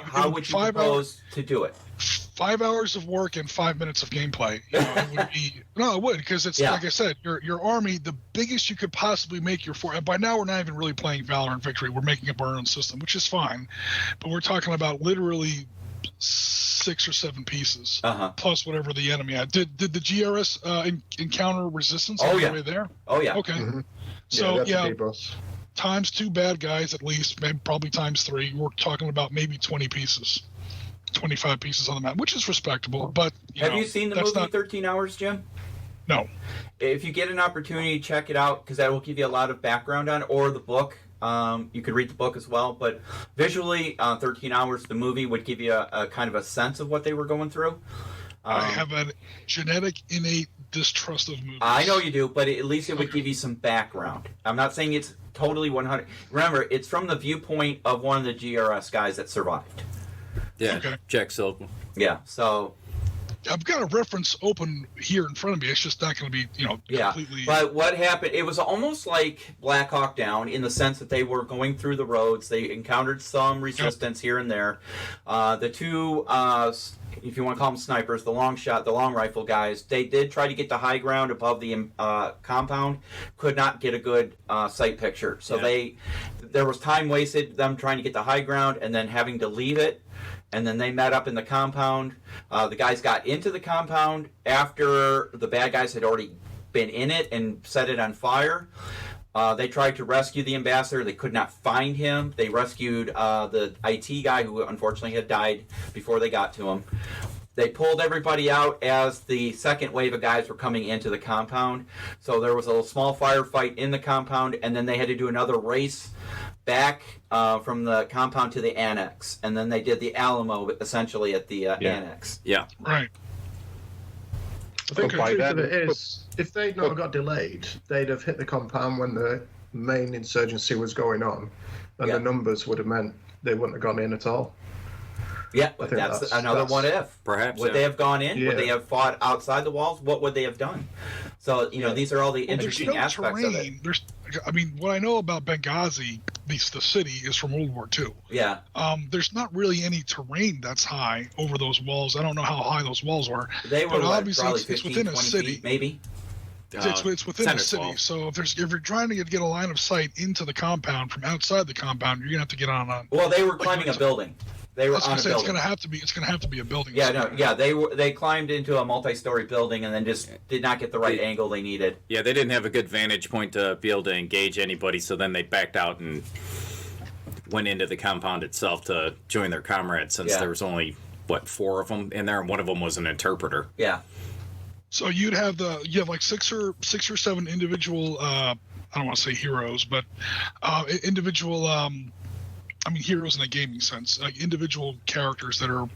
how would you propose to do it? 5 hours of work and 5 minutes of gameplay. It would be it would, because it's like I said, your army, the biggest you could possibly make your force. And by now we're not even really playing Valor and Victory. We're making up our own system, which is fine. But we're talking about literally 6 or 7 pieces plus whatever the enemy had. Did the GRS encounter resistance all the way there? Oh yeah. Okay. Mm-hmm. So boss. Times 2 bad guys at least, maybe probably times 3. We're talking about maybe 20 pieces, 25 pieces on the map, which is respectable. But have you seen the movie 13 Hours, Jim? No. If you get an opportunity, check it out because that will give you a lot of background on it, or the book. You could read the book as well, but visually, 13 Hours, the movie, would give you a kind of a sense of what they were going through. I have a genetic innate distrust of movies. I know you do, but at least it would give you some background. I'm not saying it's totally 100. Remember, it's from the viewpoint of one of the GRS guys that survived. Yeah, Jack Silk. Yeah, so I've got a reference open here in front of me. It's just not going to be, completely. But what happened? It was almost like Black Hawk Down in the sense that they were going through the roads. They encountered some resistance here and there. The two, if you want to call them snipers, the long rifle guys, they did try to get to high ground above the compound. Could not get a good sight picture. So there was time wasted them trying to get to high ground and then having to leave it. And then they met up in the compound. The guys got into the compound after the bad guys had already been in it and set it on fire. They tried to rescue the ambassador. They could not find him. They rescued the IT guy who unfortunately had died before they got to him. They pulled everybody out as the second wave of guys were coming into the compound. So there was a small firefight in the compound, and then they had to do another race back from the compound to the annex. And then they did the Alamo essentially at the annex. Yeah. Right. I think the truth of it is, if they'd not got delayed, they'd have hit the compound when the main insurgency was going on, and the numbers would have meant they wouldn't have gone in at all. Yeah, but that's another what if. Perhaps. Would they have gone in? Yeah. Would they have fought outside the walls? What would they have done? So, these are all the interesting aspects of it. What I know about Benghazi, the city, is from World War II. Yeah. There's not really any terrain that's high over those walls. I don't know how high those walls were. They were obviously probably it's within a city. Feet, maybe. It's within a city. 12. So if you're trying to get a line of sight into the compound from outside the compound, you're gonna have to get on a. Well, they were climbing a building. They were on a building. It's gonna have to be a building. They climbed into a multi-story building and then just did not get the right angle they needed. Yeah, they didn't have a good vantage point to be able to engage anybody, so then they backed out and went into the compound itself to join their comrades, since there was only 4 of them in there, and one of them was an interpreter. Yeah. So you have like six or seven individual. I don't want to say heroes, but individual. Heroes in a gaming sense, like individual characters that are,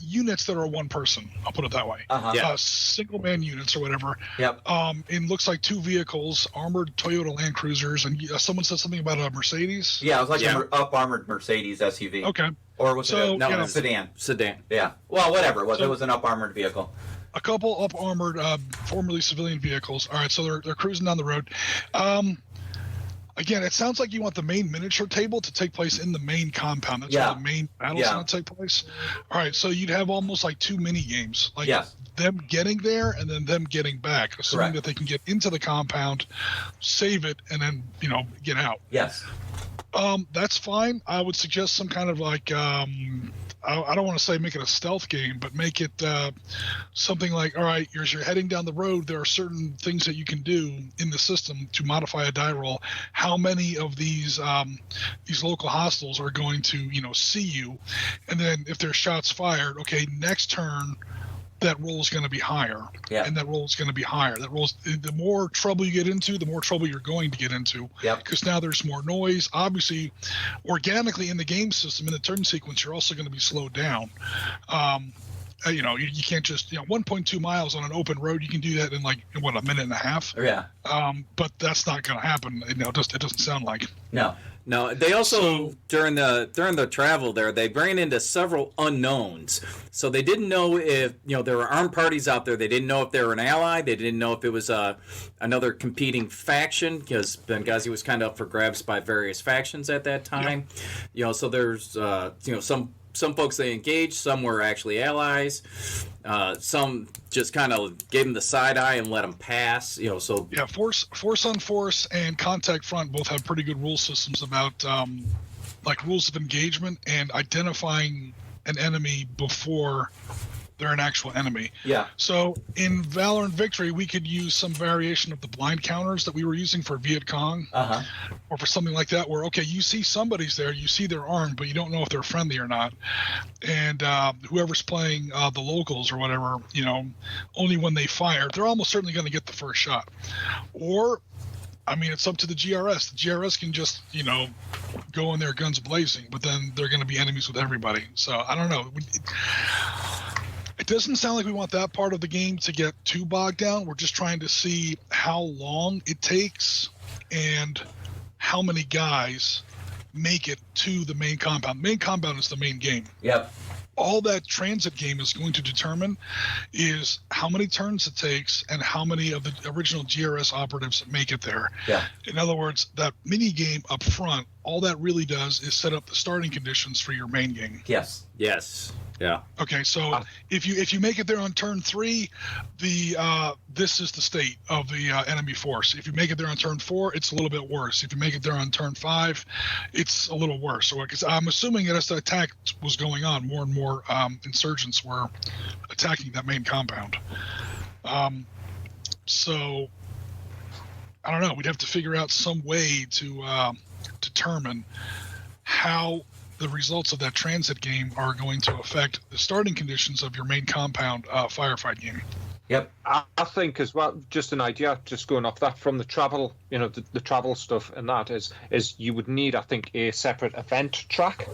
units that are one person. I'll put it that way. Single man units or whatever. Yep. It looks like 2 vehicles, armored Toyota Land Cruisers, and someone said something about a Mercedes. Yeah, it was like an up-armored Mercedes SUV. Okay. Or was it a sedan? Sedan. Yeah. Well, whatever it was. It was an up-armored vehicle. A couple up-armored, formerly civilian vehicles. All right, so they're cruising down the road. Again, it sounds like you want the main miniature table to take place in the main compound. That's where the main battle's going to take place. All right, so you'd have almost like 2 mini games, like them getting there and then them getting back, assuming that they can get into the compound, save it, and then get out. Yes. That's fine. I would suggest some kind of like I don't want to say make it a stealth game, but make it something like, all right, as you're heading down the road, there are certain things that you can do in the system to modify a die roll. How many of these local hostiles are going to see you, and then if there's shots fired, okay, next turn that roll is going to be higher, and that roll is going to be higher. That rolls. The more trouble you get into, the more trouble you're going to get into. Because now there's more noise. Obviously, organically in the game system, in the turn sequence, you're also going to be slowed down. You can't just 1.2 miles on an open road. You can do that in a minute and a half. Yeah. But that's not going to happen. It doesn't sound like it. No, they also during the travel there, they ran into several unknowns. So they didn't know if there were armed parties out there. They didn't know if they were an ally. They didn't know if it was another competing faction, because Benghazi was kind of up for grabs by various factions at that time. So there's some folks they engaged, some were actually allies. Some just kind of gave them the side eye and let them pass. Force on force and contact front both have pretty good rule systems about rules of engagement and identifying an enemy before they're an actual enemy. Yeah. So in Valor and Victory, we could use some variation of the blind counters that we were using for Viet Cong, or for something like that, where you see somebody's there, you see they're armed, but you don't know if they're friendly or not. And whoever's playing the locals or whatever, only when they fire, they're almost certainly going to get the first shot. Or, it's up to the GRS. The GRS can just, go in there guns blazing, but then they're going to be enemies with everybody. So I don't know. It doesn't sound like we want that part of the game to get too bogged down. We're just trying to see how long it takes and how many guys make it to the main compound. The main compound is the main game. Yep. all that transit game is going to determine is how many turns it takes and how many of the original GRS operatives make it there. Yeah. In other words, that mini game up front, all that really does is set up the starting conditions for your main game. Yes. Yes. Yeah. Okay, so if you make it there on turn 3, this is the state of the enemy force. If you make it there on turn 4, it's a little bit worse. If you make it there on turn 5, it's a little worse. So, because I'm assuming that as the attack was going on, more and more insurgents were attacking that main compound. So I don't know. We'd have to figure out some way to determine how the results of that transit game are going to affect the starting conditions of your main compound firefight game. Yep. I think as well, just an idea, just going off that from the travel, the travel stuff, and that is you would need, I think, a separate event track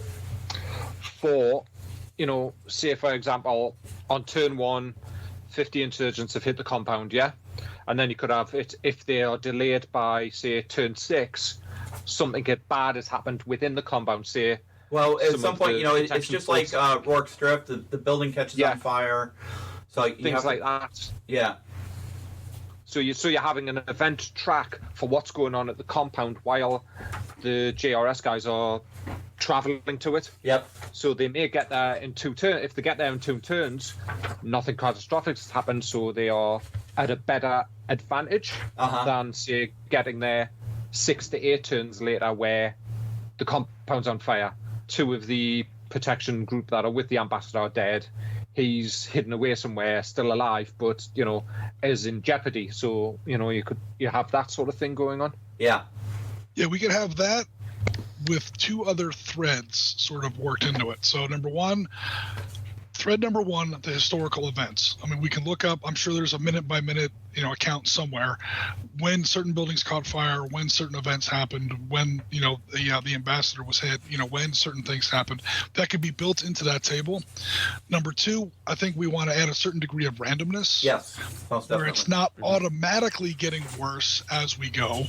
for, say for example, on turn 1, 50 insurgents have hit the compound, yeah? And then you could have it, if they are delayed by, say, turn 6, something bad has happened within the compound, say. Well, at some point, it's just like Rourke's Drift, the building catches on fire. So you things like that. Yeah. So you're having an event track for what's going on at the compound while the JRS guys are traveling to it. Yep. So they may get there in 2 turns. If they get there in 2 turns, nothing catastrophic has happened, so they are at a better advantage than, say, getting there 6 to 8 turns later where the compound's on fire. 2 of the protection group that are with the ambassador are dead. He's hidden away somewhere, still alive, but is in jeopardy. So you have that sort of thing going on. Yeah. Yeah, we could have that with 2 other threads sort of worked into it. So thread number 1, the historical events. I mean, we can look up, I'm sure there's a minute by minute, account somewhere when certain buildings caught fire, when certain events happened, when, the ambassador was hit, when certain things happened. That could be built into that table. Number 2, I think we want to add a certain degree of randomness. Yes, most definitely. Where it's not automatically getting worse as we go.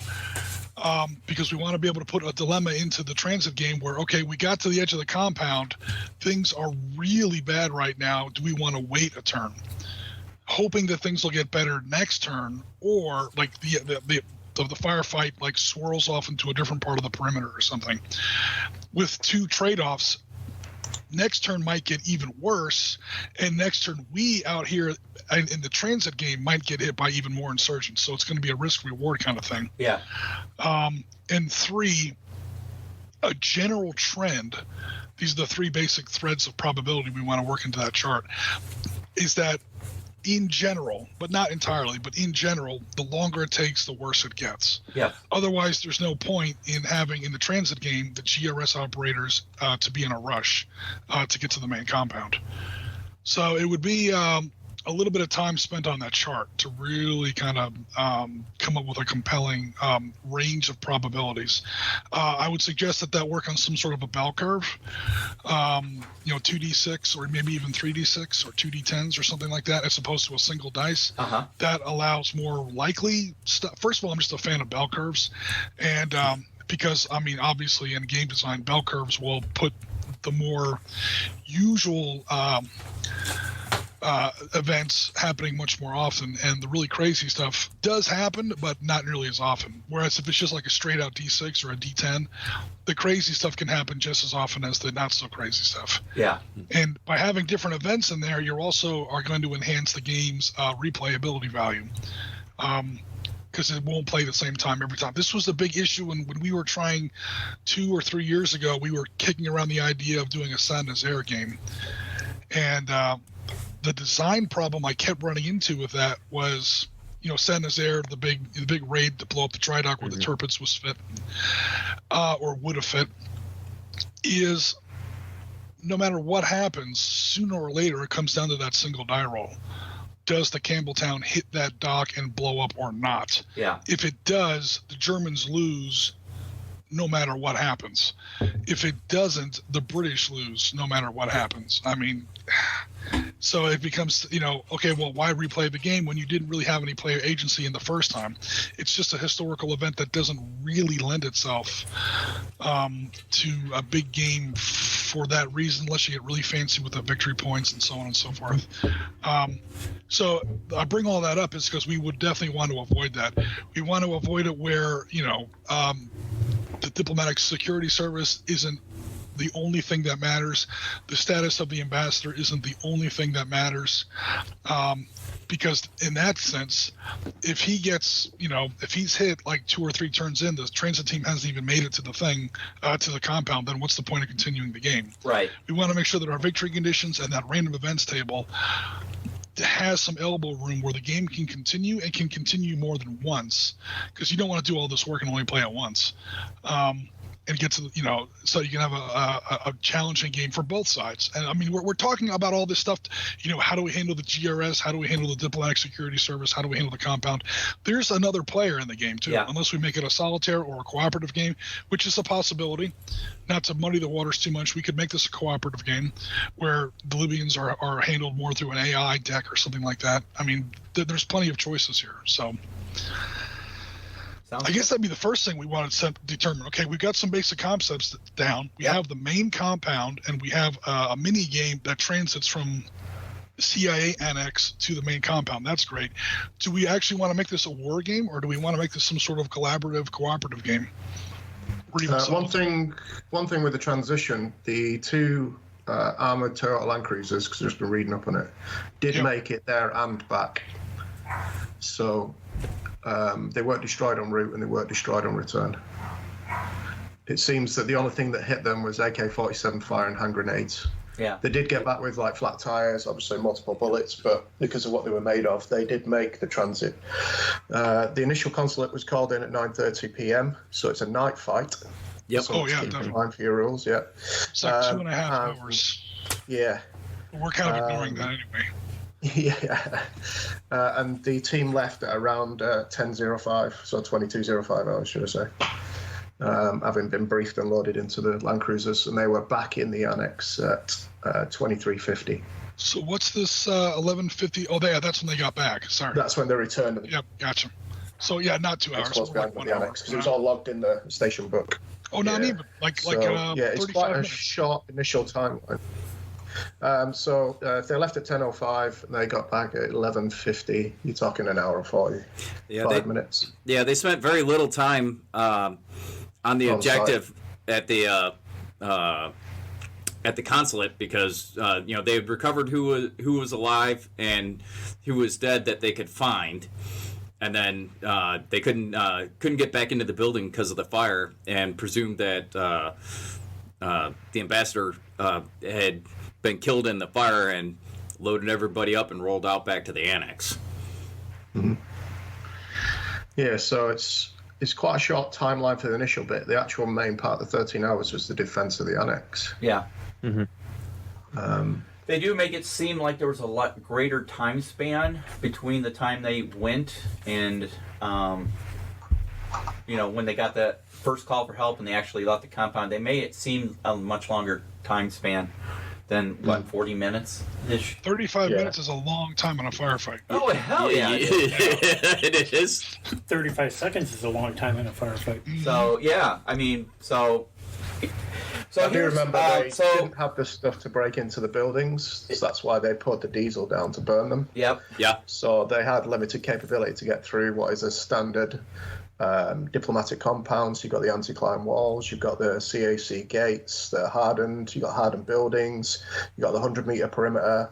Because we want to be able to put a dilemma into the transit game where, okay, we got to the edge of the compound, things are really bad right now. Do we want to wait a turn, hoping that things will get better next turn, or like the firefight like swirls off into a different part of the perimeter or something? With 2 trade-offs, next turn might get even worse, and next turn we out here in the transit game might get hit by even more insurgents. So it's going to be a risk-reward kind of thing. Yeah. And 3, a general trend. These are the 3 basic threads of probability we want to work into that chart. Is that in general, but not entirely, but in general, the longer it takes, the worse it gets. Yeah. Otherwise, there's no point in having in the transit game the GRS operators to be in a rush to get to the main compound. So it would be a little bit of time spent on that chart to really kind of come up with a compelling range of probabilities. I would suggest that work on some sort of a bell curve, 2d6 or maybe even 3d6 or 2d10s or something like that, as opposed to a single dice. That allows more likely stuff. First of all, I'm just a fan of bell curves, and because, I mean, obviously in game design, bell curves will put the more usual events happening much more often, and the really crazy stuff does happen, but not nearly as often. Whereas if it's just like a straight out D6 or a D10, the crazy stuff can happen just as often as the not so crazy stuff. Yeah. And by having different events in there, you're also are going to enhance the game's replayability value. Because it won't play the same time every time. This was the big issue when we were trying 2 or 3 years ago. We were kicking around the idea of doing a San Nazaire game, and the design problem I kept running into with that was, San Nazaire, the big raid to blow up the dry dock where the Tirpitz was fit, or would have fit, is no matter what happens, sooner or later it comes down to that single die roll. Does the Campbelltown hit that dock and blow up or not? Yeah. If it does, the Germans lose no matter what happens. If it doesn't, the British lose no matter what happens. I mean, so it becomes, okay, well, why replay the game when you didn't really have any player agency in the first time? It's just a historical event that doesn't really lend itself to a big game for that reason, unless you get really fancy with the victory points and so on and so forth. So I bring all that up is because we would definitely want to avoid that. We want to avoid it where, the diplomatic security service isn't the only thing that matters. The status of the ambassador isn't the only thing that matters. Because in that sense, if he gets, if he's hit like 2 or 3 turns in, the transit team hasn't even made it to the thing, to the compound, then what's the point of continuing the game? Right. We want to make sure that our victory conditions and that random events table has some elbow room where the game can continue and can continue more than once, because you don't want to do all this work and only play it once. And get to, so you can have a challenging game for both sides. And I mean, we're talking about all this stuff, how do we handle the GRS? How do we handle the diplomatic security service? How do we handle the compound? There's another player in the game too, unless we make it a solitaire or a cooperative game, which is a possibility. Not to muddy the waters too much, we could make this a cooperative game where the Libyans are handled more through an AI deck or something like that. I mean, there's plenty of choices here. So I guess that'd be the first thing we want to determine. Okay, we've got some basic concepts down. We have the main compound, and we have a mini game that transits from CIA annex to the main compound. That's great. Do we actually want to make this a war game, or do we want to make this some sort of collaborative, cooperative game? One thing with the transition, the 2 armored Toyota Land Cruisers, because I've just been reading up on it, did make it there and back. So they weren't destroyed en route and they weren't destroyed on return. It seems that the only thing that hit them was AK-47 fire and hand grenades. Yeah. They did get back with like flat tires, obviously multiple bullets, but because of what they were made of, they did make the transit. The initial consulate was called in at 9:30 p.m., so it's a night fight. Yep. So keep in mind for your rules, It's like 2.5 hours. Yeah. We're kind of ignoring that anyway. Yeah, and the team left at around 10:05, so 22:05 hours, should I say, having been briefed and loaded into the Land Cruisers, and they were back in the annex at 23:50. So what's this 11:50? Oh, that's when they got back. Sorry. That's when they returned. Yep, gotcha. So not 2 hours. Close behind the annex, because it was all logged in the station book. Oh, not even it's quite a minutes. short initial timeline. So if they left at 10:05 and they got back at 11:50, you're talking an hour and 45 minutes. Yeah, they spent very little time on the objective at the consulate because they had recovered who was alive and who was dead that they could find, and then they couldn't get back into the building because of the fire, and presumed that the ambassador had been killed in the fire and loaded everybody up and rolled out back to the annex. Mm-hmm. Yeah, so it's quite a short timeline for the initial bit. The actual main part, the 13 hours, was the defense of the annex. Yeah. Mm-hmm. They do make it seem like there was a lot greater time span between the time they went and, when they got that first call for help and they actually left the compound. They made it seem a much longer time span than, 40 minutes-ish? 35 minutes is a long time in a firefight. Oh, hell yeah. It is. 35 seconds is a long time in a firefight. So, yeah, I mean, so I do remember they didn't have the stuff to break into the buildings, so that's why they put the diesel down to burn them. Yep. Yeah. So they had limited capability to get through what is a standard diplomatic compounds. You've got the anti-climb walls, you've got the CAC gates that are hardened, you've got hardened buildings, you've got the 100-meter perimeter,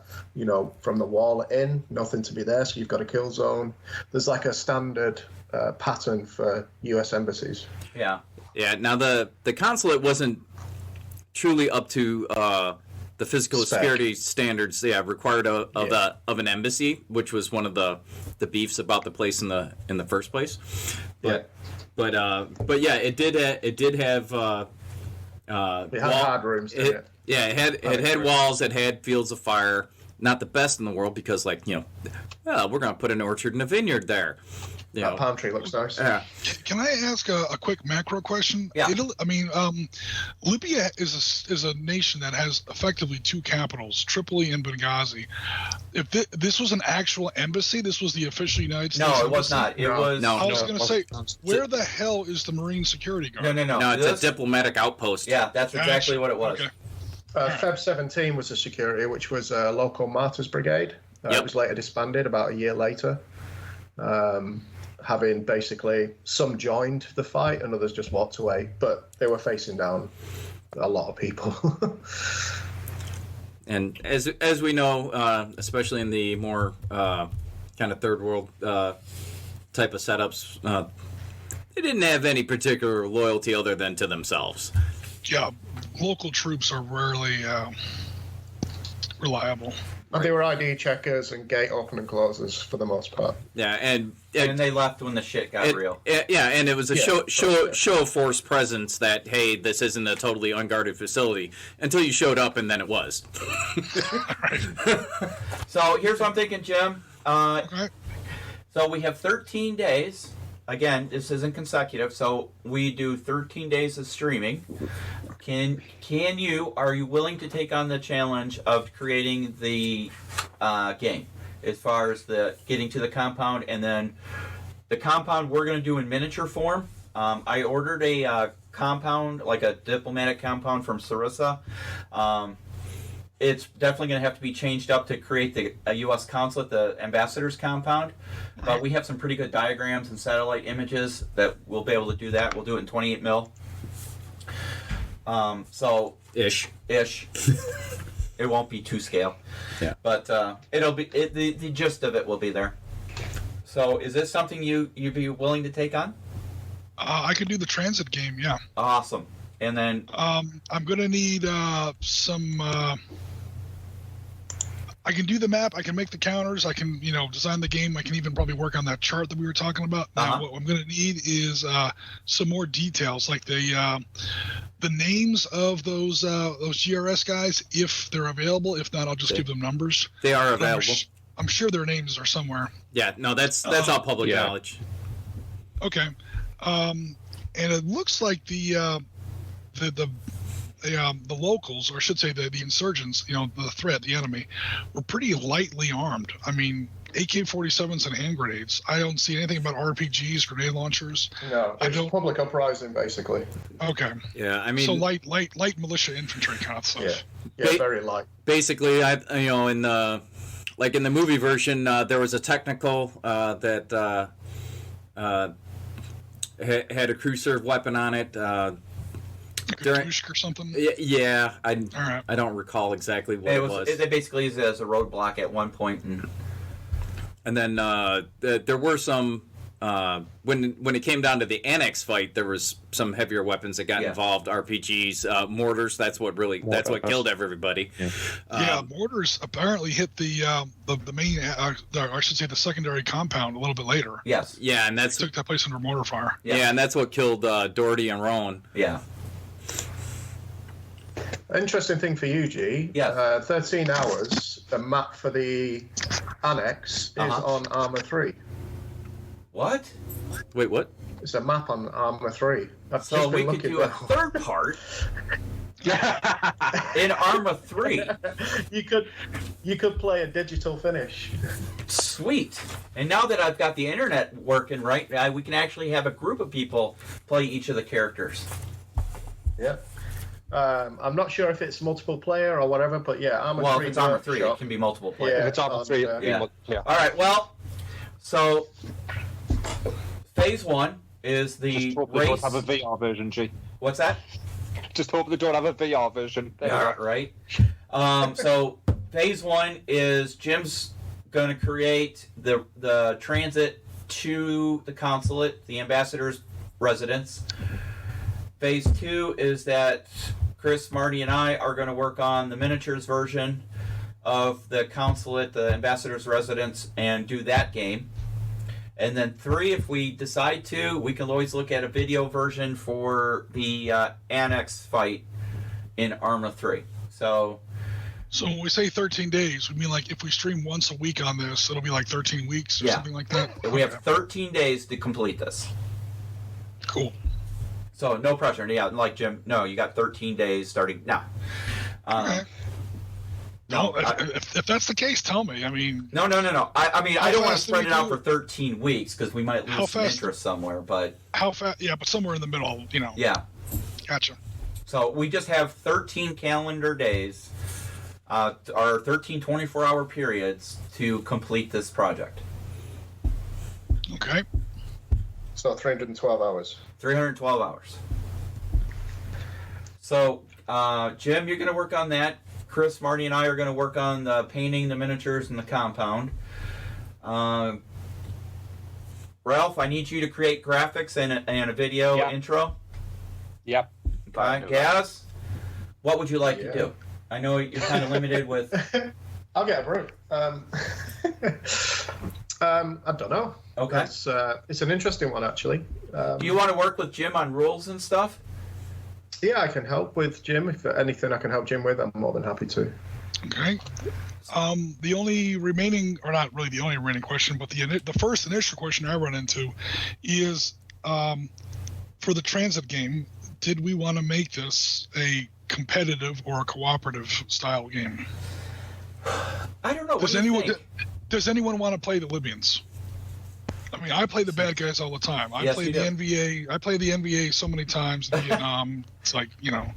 from the wall in, nothing to be there, so you've got a kill zone. There's like a standard pattern for US embassies. Yeah. Yeah, now the consulate wasn't truly up to the physical security standards required of an embassy, which was one of the beefs about the place in the first place. But yeah, it did have it had hard rooms, didn't it? Yeah, it had walls, it had fields of fire. Not the best in the world because we're gonna put an orchard and a vineyard there. That palm tree looks nice. Yeah. Can I ask a quick macro question? Yeah. Libya is a nation that has effectively 2 capitals, Tripoli and Benghazi. If this was an actual embassy, this was the official United States No, it embassy? was not. It was. I was going to say, where the hell is the Marine Security Guard? No. No, it's a diplomatic outpost. Yeah, that's exactly what it was. Okay. Feb 17 was a security, which was a local martyrs brigade. It was later disbanded about a year later. Having basically some joined the fight and others just walked away, but they were facing down a lot of people. And as we know, especially in the more kind of third world type of setups, they didn't have any particular loyalty other than to themselves. Yeah, local troops are rarely reliable. And they were ID checkers and gate open and closers for the most part. Yeah, and they left when the shit got real. Yeah, and it was a show of force presence that, hey, this isn't a totally unguarded facility, until you showed up and then it was. So here's what I'm thinking, Jim. Okay. So we have 13 days. Again, this isn't consecutive, so we do 13 days of streaming. Are you willing to take on the challenge of creating the game, as far as the getting to the compound, and then the compound we're going to do in miniature form? I ordered a compound, like a diplomatic compound from Sarissa. It's definitely going to have to be changed up to create a U.S. consulate, the ambassador's compound. But we have some pretty good diagrams and satellite images that we'll be able to do that. We'll do it in 28 mil. So ish. It won't be 2 scale. Yeah. But it'll be the gist of it will be there. So is this something you'd be willing to take on? I could do the transit game. Yeah. Awesome. And then I'm gonna need some. I can do the map. I can make the counters. I can, design the game. I can even probably work on that chart that we were talking about. Now, what I'm going to need is some more details, like the names of those GRS guys, if they're available. If not, I'll just give them numbers. They are available. I'm sure their names are somewhere. Yeah, no, that's all public knowledge. Okay, and it looks like the locals, or I should say the insurgents, the threat, the enemy, were pretty lightly armed. I mean, AK-47s and hand grenades. I don't see anything about RPGs, grenade launchers. No, it's public uprising, basically. Okay. Yeah, I mean, so light militia infantry kind of stuff. Yeah, very light. Basically, in the movie version, there was a technical that had a crew serve weapon on it. Or something? Yeah, I don't recall exactly what it was. They basically used it as a roadblock at one point. And then there were some, when it came down to the annex fight, there was some heavier weapons that got involved, RPGs, mortars. That's what killed everybody. Yeah, mortars apparently hit the main, I should say the secondary compound a little bit later. Yes. Yeah, and that's... It took that place under mortar fire. Yeah, and that's what killed Doherty and Rowan. Yeah. Interesting thing for you, G. Yeah. 13 hours. The map for the annex is on Armour 3. What? Wait, what? It's a map on Armour 3. So we could do a third part in Armour 3. You could play a digital finish. Sweet. And now that I've got the internet working right, we can actually have a group of people play each of the characters. Yeah. I'm not sure if it's multiple player or whatever, but yeah, Armour 3. Well, if it's Armour 3, it can be multiple player. If it's Armour 3, it can be multiple. All right, well, so phase 1 is the Just hope race. they don't have a VR version, G. What's that? Just hope they don't have a VR version. Yeah, right. So phase 1 is Jim's going to create the transit to the consulate, the ambassador's residence. Phase 2 is that Chris, Marty, and I are going to work on the miniatures version of the consulate, the ambassador's residence, and do that game. And then 3, if we decide to, we can always look at a video version for the annex fight in Arma 3. So when we say 13 days, we mean like if we stream once a week on this, it'll be like 13 weeks or something like that? We have 13 days to complete this. Cool. So no pressure. Yeah, like Jim, no, you got 13 days starting now. Okay. No, if that's the case, tell me. I mean... No. I mean, I don't want to spread it out for 13 weeks because we might lose some interest somewhere, but... How fast? Yeah, but somewhere in the middle, Yeah. Gotcha. So we just have 13 calendar days, or 13 24-hour periods to complete this project. Okay. So 312 hours. 312 hours. So, Jim, you're going to work on that. Chris, Marty, and I are going to work on the painting, the miniatures, and the compound. Ralph, I need you to create graphics and a video intro. Yep. Okay. Gaz, what would you like to do? I know you're kind of limited with... I'll get a brew. I don't know. Okay. It's an interesting one, actually. Do you want to work with Jim on rules and stuff? Yeah, I can help with Jim. If anything I can help Jim with, I'm more than happy to. Okay. The only remaining, or not really the only remaining question, but the first initial question I run into is, for the transit game, did we want to make this a competitive or a cooperative style game? I don't know. Does anyone want to play the Libyans? I mean, I play the bad guys all the time. I play the NVA. I play the NVA so many times in Vietnam. It's like, I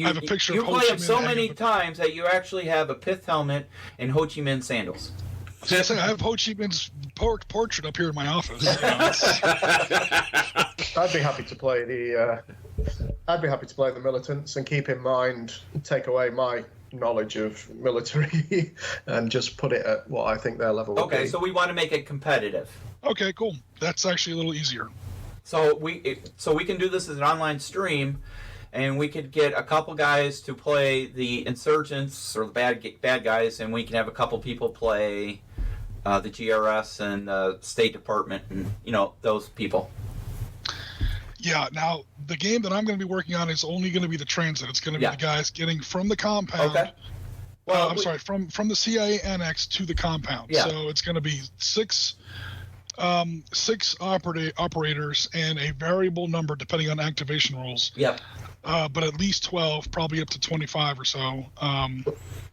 have a picture of Ho Chi Minh. You play them so many times that you actually have a pith helmet and Ho Chi Minh sandals. I have Ho Chi Minh's portrait up here in my office. I'd be happy to play the militants and keep in mind, take away my knowledge of military and just put it at what I think their level would be. Okay, so we want to make it competitive. Okay, cool. That's actually a little easier. So we can do this as an online stream, and we could get a couple guys to play the insurgents or the bad guys, and we can have a couple people play the GRS and the State Department, and those people. Yeah. Now the game that I'm going to be working on is only going to be the transit. It's going to be the guys getting from the compound. Okay. Well, from the CIA annex to the compound. Yeah. So it's going to be six operators and a variable number depending on activation rules. Yep. But at least 12, probably up to 25 or so.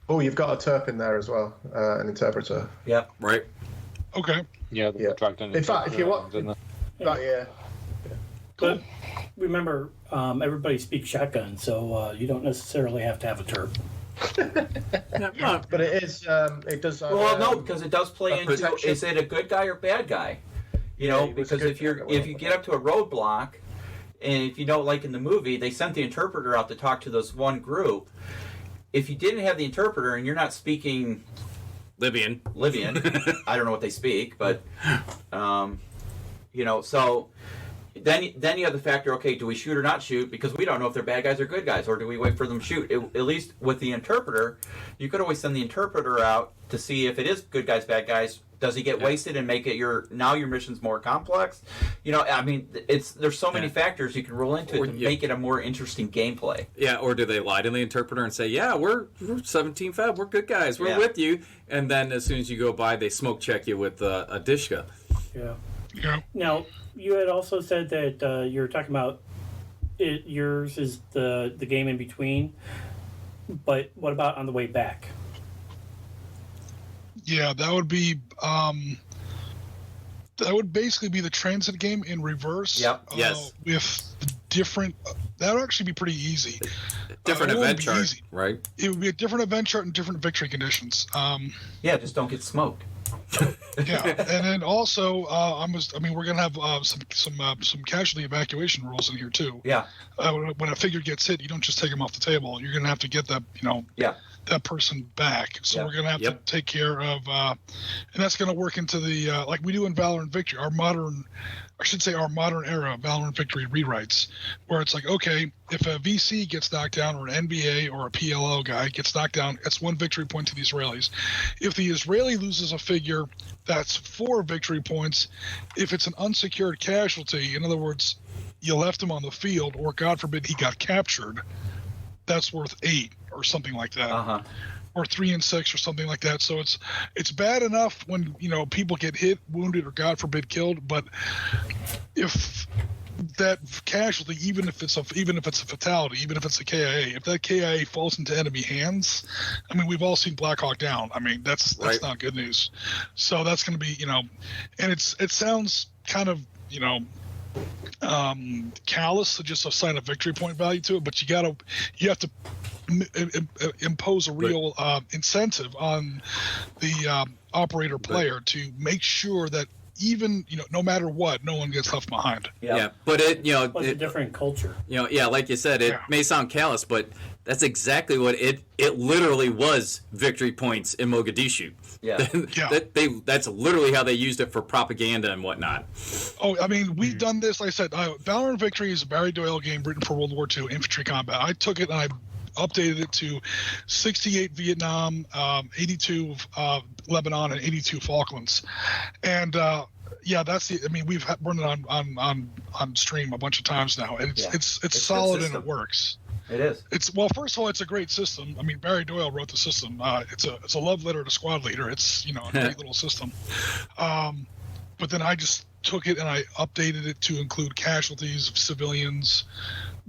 You've got a terp in there as well, an interpreter. Yep. Right. Okay. Yeah. In fact, if you want, yeah. Cool. But remember, everybody speaks shotgun, so you don't necessarily have to have a terp. But it is. It does. No, because it does play into protection. Is it a good guy or bad guy? Because if you get up to a roadblock, and if like in the movie, they sent the interpreter out to talk to this one group. If you didn't have the interpreter and you're not speaking Libyan, I don't know what they speak, but so. Then you have the factor, okay, do we shoot or not shoot? Because we don't know if they're bad guys or good guys, or do we wait for them to shoot? At least with the interpreter, you could always send the interpreter out to see if it is good guys, bad guys. Does he get wasted and make it your mission's more complex? There's so many factors you can roll into it to make it a more interesting gameplay. Yeah, or do they lie to the interpreter and say, yeah, we're 17 Feb, we're good guys, we're with you. And then as soon as you go by, they smoke check you with a dishka. Yeah. Now, you had also said that you were talking about yours is the game in between, but what about on the way back? Yeah, that would be that would basically be the transit game in reverse. Yep. Yes. With different. That would actually be pretty easy. Different event chart, right? It would be a different event chart and different victory conditions. Just don't get smoked. Yeah, and then also, we're gonna have some casualty evacuation rules in here too. Yeah. When a figure gets hit, you don't just take them off the table. You're gonna have to get that, that person back. So we're gonna have to take care of, and that's gonna work into the like we do in Valor and Victory, our modern era Valor and Victory rewrites, where it's like, okay, if a VC gets knocked down or an NBA or a PLO guy gets knocked down, that's 1 victory point to the Israelis. If the Israeli loses a figure, that's 4 victory points. If it's an unsecured casualty, in other words, you left him on the field, or God forbid he got captured, that's worth 8 or something like that. Uh-huh. Or 3 and 6 or something like that. So it's bad enough when people get hit, wounded, or God forbid killed. But if that casualty, even if it's a fatality, even if it's a KIA, if that KIA falls into enemy hands, we've all seen Black Hawk Down. That's not good news. So that's going to be and it sounds kind of callous to just assign a victory point value to it, but you have to impose a real incentive on the operator player to make sure that even no matter what, no one gets left behind. Yeah, but it's a different culture. Like you said, it may sound callous, but that's exactly what it literally was. Victory points in Mogadishu. Yeah. That's literally how they used it for propaganda and whatnot. Oh, I mean, we've done this. Like I said, Valor and Victory is a Barry Doyle game written for World War II infantry combat. I took it and I updated it to 68 Vietnam, 82 Lebanon, and 82 Falklands. And that's I mean, we've run it on stream a bunch of times now, and it's solid and it works. It is. First of all, it's a great system. I mean, Barry Doyle wrote the system. It's a love letter to squad leader. It's a great little system. But then I just took it and I updated it to include casualties of civilians,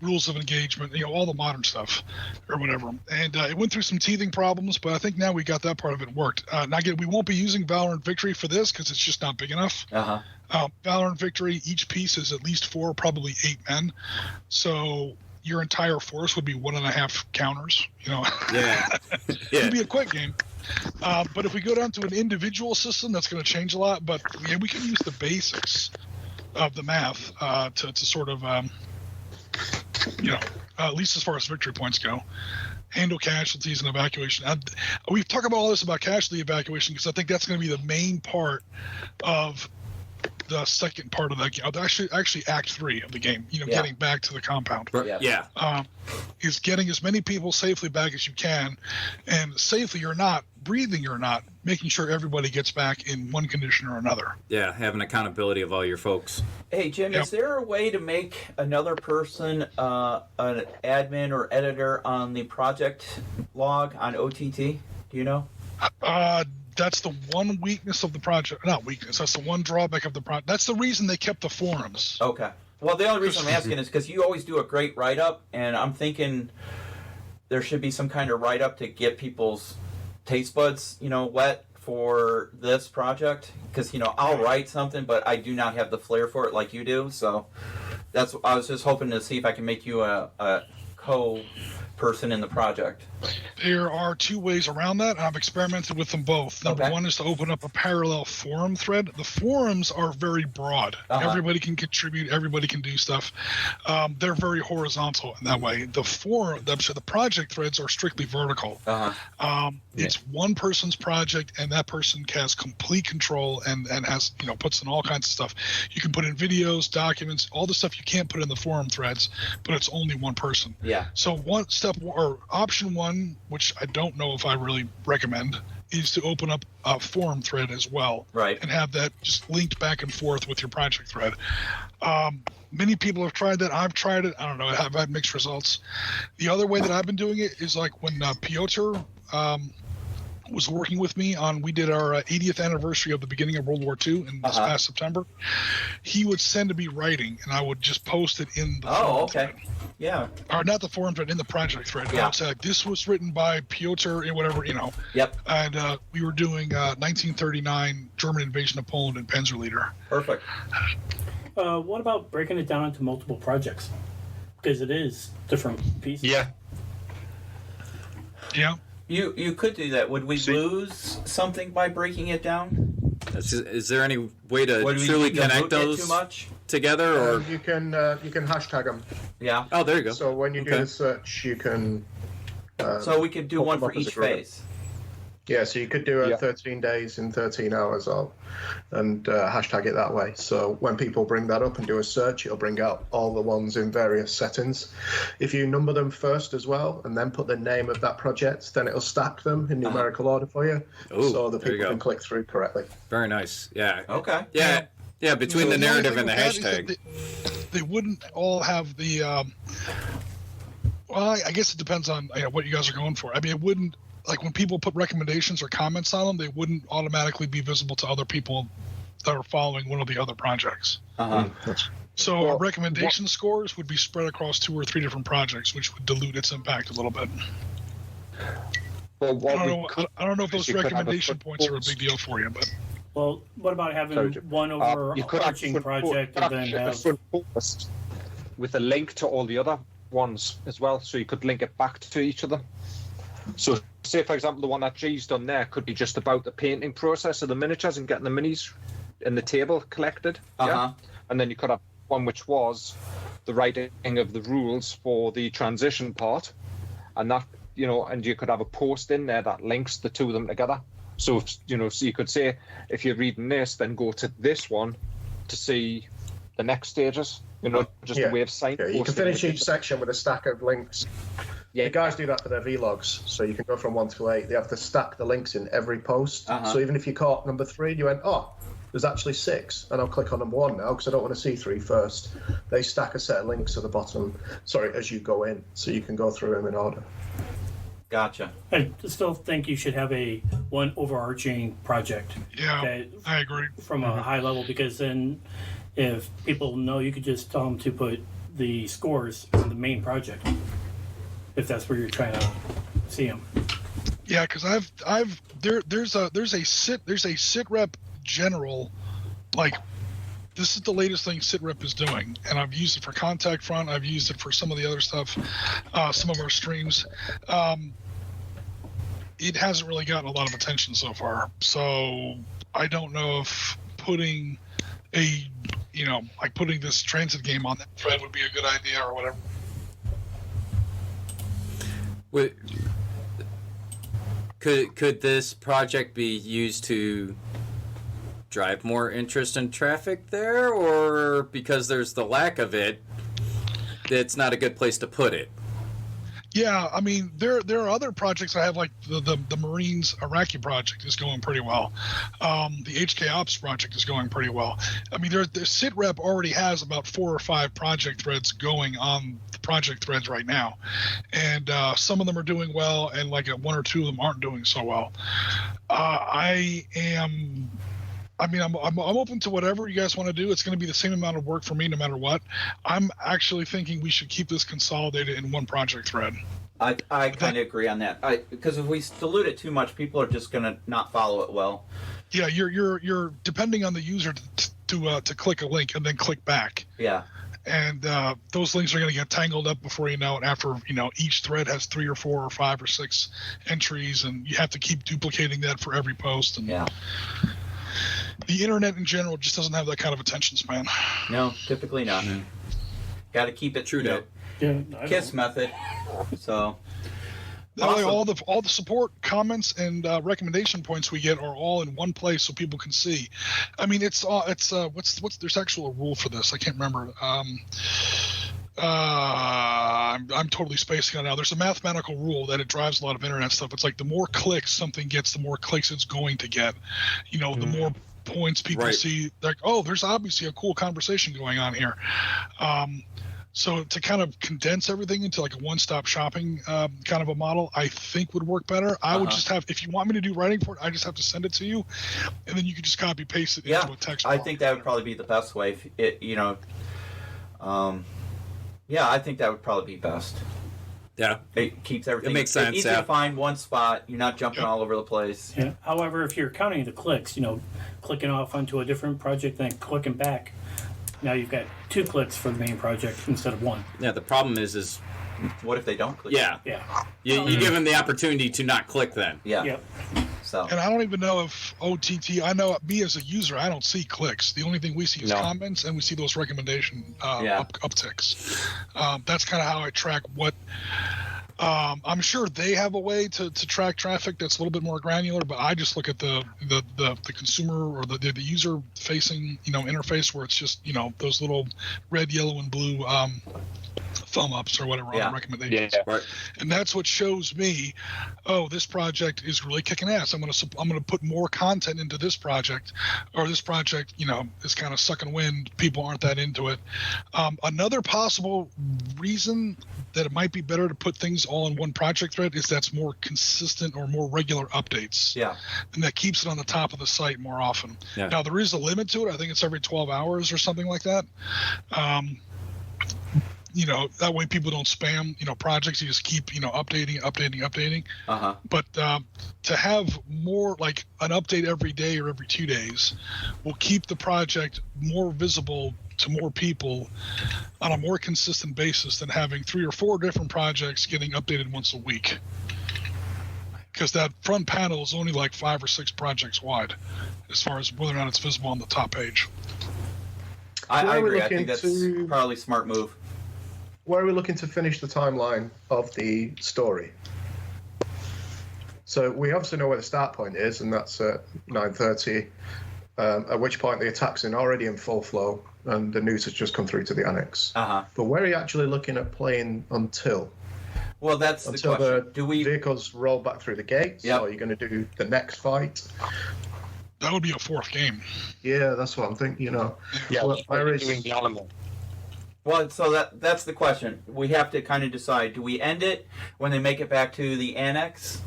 rules of engagement, all the modern stuff or whatever. And it went through some teething problems, but I think now we got that part of it worked. Now again, we won't be using Valor and Victory for this because it's just not big enough. Valor and Victory, each piece is at least 4, probably 8 men. So your entire force would be 1.5 counters. It'd be a quick game. But if we go down to an individual system, that's going to change a lot. But we can use the basics of the math to sort of, at least as far as victory points go, handle casualties and evacuation. We've talked about all this about casualty evacuation because I think that's going to be the main part of the second part of that game. Actually Act 3 of the game, getting back to the compound. Is getting as many people safely back as you can, and safely or not, breathing or not, making sure everybody gets back in one condition or another. Yeah, having accountability of all your folks. Hey, Jim, is there a way to make another person an admin or editor on the project log on OTT? Do you know? That's the one weakness of the project. Not weakness. That's the one drawback of the project. That's the reason they kept the forums. Okay. Well, the only reason I'm asking is because you always do a great write-up, and I'm thinking there should be some kind of write-up to get people's taste buds, wet for this project. Because, I'll write something, but I do not have the flair for it like you do. So I was just hoping to see if I can make you a co-person in the project. There are 2 ways around that, and I've experimented with them both. Number one is to open up a parallel forum thread. The forums are very broad. Everybody can contribute. Everybody can do stuff. They're very horizontal in that way. The project threads are strictly vertical. It's one person's project, and that person has complete control and has puts in all kinds of stuff. You can put in videos, documents, all the stuff you can't put in the forum threads, but it's only one person. So option 1, which I don't know if I really recommend, is to open up a forum thread as well, and have that just linked back and forth with your project thread. Many people have tried that. I've tried it. I don't know. I've had mixed results. The other way that I've been doing it is like when Piotr was working with me we did our 80th anniversary of the beginning of World War II in this past September. He would send me writing, and I would just post it in the forum thread. Yeah. Or not the forum thread, in the project thread. I would say, this was written by Piotr and whatever, And we were doing 1939 German invasion of Poland and Panzerleader. Perfect. What about breaking it down into multiple projects? Because it is different pieces. Yeah. You could do that. Would we lose something by breaking it down? Is there any way to truly connect those too much? together? Or you can hashtag them. Yeah. Oh, there you go. So when you do the search, you can. So we could do one for each phase. Yeah, so you could do 13 days in 13 hours and hashtag it that way. So when people bring that up and do a search, it'll bring out all the ones in various settings. If you number them first as well and then put the name of that project, then it'll stack them in numerical order for you. So the people can click through correctly. Very nice. Yeah. Okay. Yeah, between the narrative and the hashtag. They wouldn't all have the... well, I guess it depends on what you guys are going for. I mean, it wouldn't... Like when people put recommendations or comments on them, they wouldn't automatically be visible to other people that are following one of the other projects. So our recommendation scores would be spread across 2 or 3 different projects, which would dilute its impact a little bit. Well, I don't know if those recommendation points are a big deal for you, but Well, what about having one you could have overarching project and then a have... front post with a link to all the other ones as well, so you could link it back to each other. So, say for example, the one that G's done there could be just about the painting process of the miniatures and getting the minis in the table collected. Yeah? And then you could have one which was the writing of the rules for the transition part, and that, you know, and you could have a post in there that links the two of them together. So, you know, so you could say, if you're reading this, then go to this one to see the next stages. You know, just a way of signing. Yeah, you can finish each section with a stack of links. Yeah, the guys do that for their vlogs, so you can go from 1 to 8. They have to stack the links in every post. So even if you caught number 3, you went, oh, there's actually 6, and I'll click on number 1 now because I don't want to see 3 first. They stack a set of links at the bottom, as you go in, so you can go through them in order. Gotcha. I still think you should have one overarching project. Yeah, I agree. From a high level, because then if people know, you could just tell them to put the scores on the main project, if that's where you're trying to see them. Yeah, because there's a SITREP general, like, this is the latest thing SITREP is doing, and I've used it for Contact Front. I've used it for some of the other stuff, some of our streams. It hasn't really gotten a lot of attention so far, so I don't know if putting putting this transit game on that thread would be a good idea or whatever. Could this project be used to drive more interest and traffic there, or because there's the lack of it, it's not a good place to put it? Yeah, I mean, there are other projects I have, like the Marines Iraqi project is going pretty well. The HK Ops project is going pretty well. I mean, the SITREP already has about 4 or 5 project threads going on the project threads right now, and some of them are doing well, and like 1 or 2 of them aren't doing so well. I'm open to whatever you guys want to do. It's going to be the same amount of work for me no matter what. I'm actually thinking we should keep this consolidated in one project thread. I kind of agree on that. Because if we dilute it too much, people are just going to not follow it well. Yeah, you're depending on the user to click a link and then click back. Yeah. And those links are going to get tangled up before you know it. After each thread has 3 or 4 or 5 or 6 entries, and you have to keep duplicating that for every post. And yeah. The internet in general just doesn't have that kind of attention span. No, typically not. Mm-hmm. Got to keep it true to KISS method. So that way, all the support, comments, and recommendation points we get are all in one place, so people can see. I mean, what's there's actual a rule for this? I can't remember. I'm totally spacing on it now. There's a mathematical rule that it drives a lot of internet stuff. It's like the more clicks something gets, the more clicks it's going to get. The more points people see, like, oh, there's obviously a cool conversation going on here. So to kind of condense everything into like a one-stop shopping kind of a model, I think would work better. I would just have, if you want me to do writing for it, I just have to send it to you, and then you can just copy paste it into a text I file. think that would probably be the best way. I think that would probably be best. Yeah. It keeps everything. It makes sense. Easy to find one spot. You're not jumping all over the place. Yeah. However, if you're counting the clicks, clicking off onto a different project, then clicking back, now you've got 2 clicks for the main project instead of 1. Yeah. The problem is what if they don't click? Yeah. Yeah. You give them the opportunity to not click then. Yeah. Yep. So. And I don't even know if OTT. I know me as a user, I don't see clicks. The only thing we see is comments, and we see those recommendation upticks. That's kind of how I track what. I'm sure they have a way to track traffic that's a little bit more granular, but I just look at the consumer or the user facing interface where it's just those little red, yellow, and blue thumb ups or whatever on the recommendations. Yeah. Right. And that's what shows me, oh, this project is really kicking ass. I'm gonna put more content into this project, or this project is kind of sucking wind. People aren't that into it. Another possible reason that it might be better to put things all in one project thread is that's more consistent or more regular updates. Yeah. And that keeps it on the top of the site more often. Yeah. Now there is a limit to it. I think it's every 12 hours or something like that. that way people don't spam, projects. You just keep, updating. Uh-huh. But to have more like an update every day or every 2 days will keep the project more visible to more people on a more consistent basis than having 3 or 4 different projects getting updated once a week. Because that front panel is only like 5 or 6 projects wide as far as whether or not it's visible on the top page. I agree. I think that's probably a smart move. Where are we looking to finish the timeline of the story? So we obviously know where the start point is, and that's at 9:30, at which point the attack's already in full flow, and the news has just come through to the annex. Uh-huh. But where are you actually looking at playing until? Well, that's the question. Until the vehicles roll back through the gates? Yep. Or are you going to do the next fight? That would be a 4th game. Yeah, that's what I'm thinking, Yeah, well, we're doing the Alamo. Well, so that's the question. We have to kind of decide: do we end it when they make it back to the annex?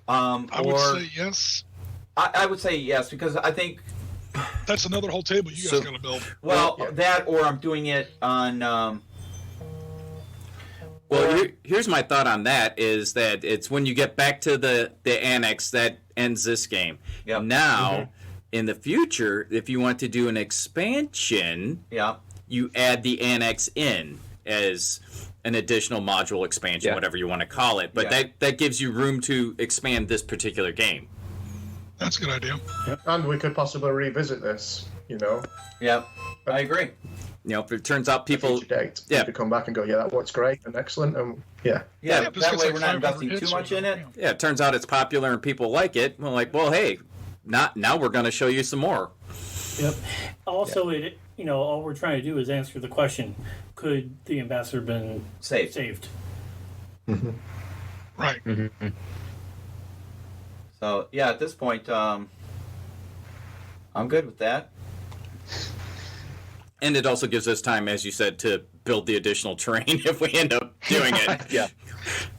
I would say yes. I would say yes, because I think that's another whole table you guys got to build. Well, that or I'm doing it on. Well, here's my thought on that: is that it's when you get back to the annex that ends this game. Yep. Now, in the future, if you want to do an expansion, you add the annex in as an additional module expansion, whatever you want to call it. But that gives you room to expand this particular game. That's a good idea. Yep. And we could possibly revisit this, Yep, I agree. If it turns out people... date. You could come back and go, that works great and excellent. And that way we're not investing too much in it. Yeah, it turns out it's popular and people like it. We're like, well, hey, now we're going to show you some more. Yep. Also, all we're trying to do is answer the question: could the ambassador been saved? Mm-hmm. Right. Mm-hmm. So at this point, I'm good with that. And it also gives us time, as you said, to build the additional terrain if we end up doing it. Yeah.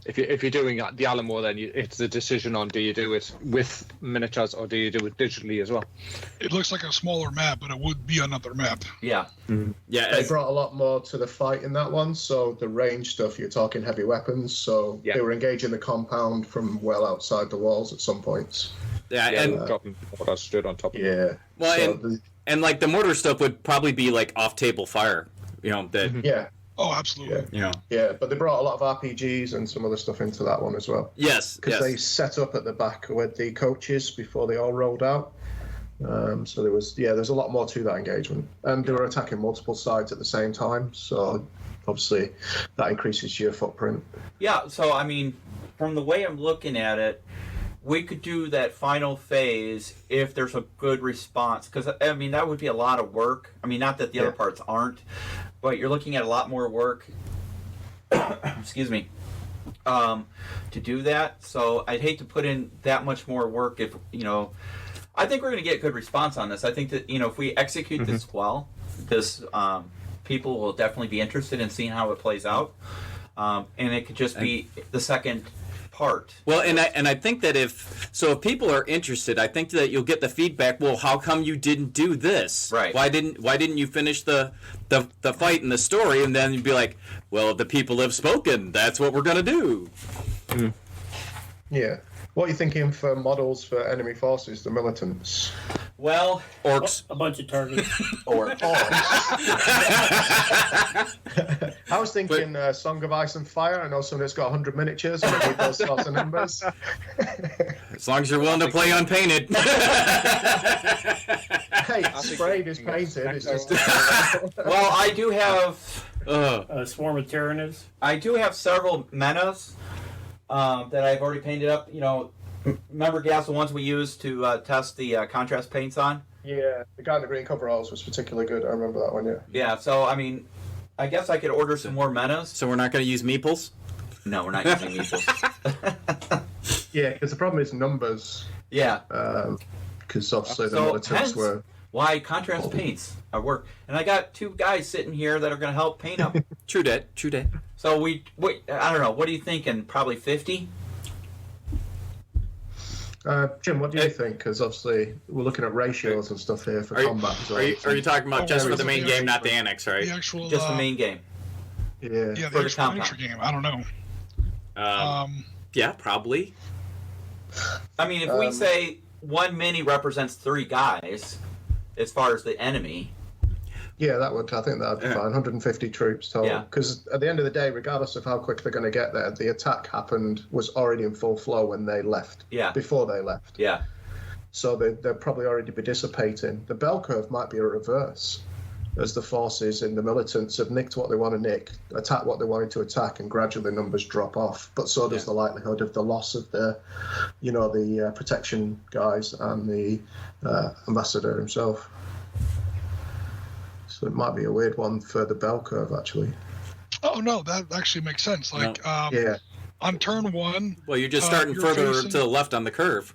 If you're doing the Alamo, then it's a decision on do you do it with miniatures or do you do it digitally as well. It looks like a smaller map, but it would be another map. Yeah. Mm-hmm. Yeah. They brought a lot more to the fight in that one. So the range stuff, you're talking heavy weapons. So they were engaging the compound from well outside the walls at some points. Yeah, and dropping mortar straight on top of it. Well, and like the mortar stuff would probably be like off-table fire. That. Oh, absolutely. Yeah, but they brought a lot of RPGs and some other stuff into that one as well. Yes, because they set up at the back with the coaches before they all rolled out. So there's a lot more to that engagement, and they were attacking multiple sides at the same time. So obviously that increases your footprint. Yeah. So I mean, from the way I'm looking at it, we could do that final phase if there's a good response, because I mean that would be a lot of work. I mean, not that the other parts aren't, but you're looking at a lot more work. Excuse me. To do that, so I'd hate to put in that much more work if I think we're going to get good response on this. I think that if we execute this well, people will definitely be interested in seeing how it plays out, and it could just be the second part. Well, and I think that if people are interested, I think that you'll get the feedback. Well, how come you didn't do this? Right. Why didn't you finish the fight and the story? And then you'd be like, well, the people have spoken. That's what we're gonna do. Mm. Yeah. What are you thinking for models for enemy forces, the militants? Well, orcs. A bunch of targets. Orcs. I was thinking Song of Ice and Fire. I know somebody's got 100 miniatures and I need those sorts of numbers. As long as you're willing to play unpainted. Hey, sprayed is painted. It's just... Well, I do have a swarm of Tyranids. I do have several menas that I've already painted up. Remember, Gas, the ones we used to test the contrast paints on? Yeah, the guy in the green coveralls was particularly good. I remember that one, Yeah, so, I mean, I guess I could order some more menas. So we're not going to use meeples? No, we're not using meeples. Yeah, because the problem is numbers. Yeah. Because obviously the militants were... Why contrast paints are work. And I got 2 guys sitting here that are going to help paint up. True that. So I don't know, what are you thinking? Probably 50? Jim, what do you think? Because obviously we're looking at ratios and stuff here for combat. Are you talking about just for the main game, not the annex, right? The actual, just the main game. Yeah, the actual miniature game. I don't know. Yeah, probably. I mean, if we say one mini represents 3 guys, as far as the enemy. Yeah, I think that'd be fine. 150 troops total. Because at the end of the day, regardless of how quick they're going to get there, the attack was already in full flow when they left. Yeah. Before they left. Yeah. So they'll probably already be dissipating. The bell curve might be a reverse, as the forces and the militants have nicked what they want to nick, attack what they wanted to attack, and gradually numbers drop off. But so does the likelihood of the loss of the protection guys and the ambassador himself. So it might be a weird one for the bell curve, actually. Oh, no, that actually makes sense. Like, on turn 1... Well, you're just starting further to the left on the curve.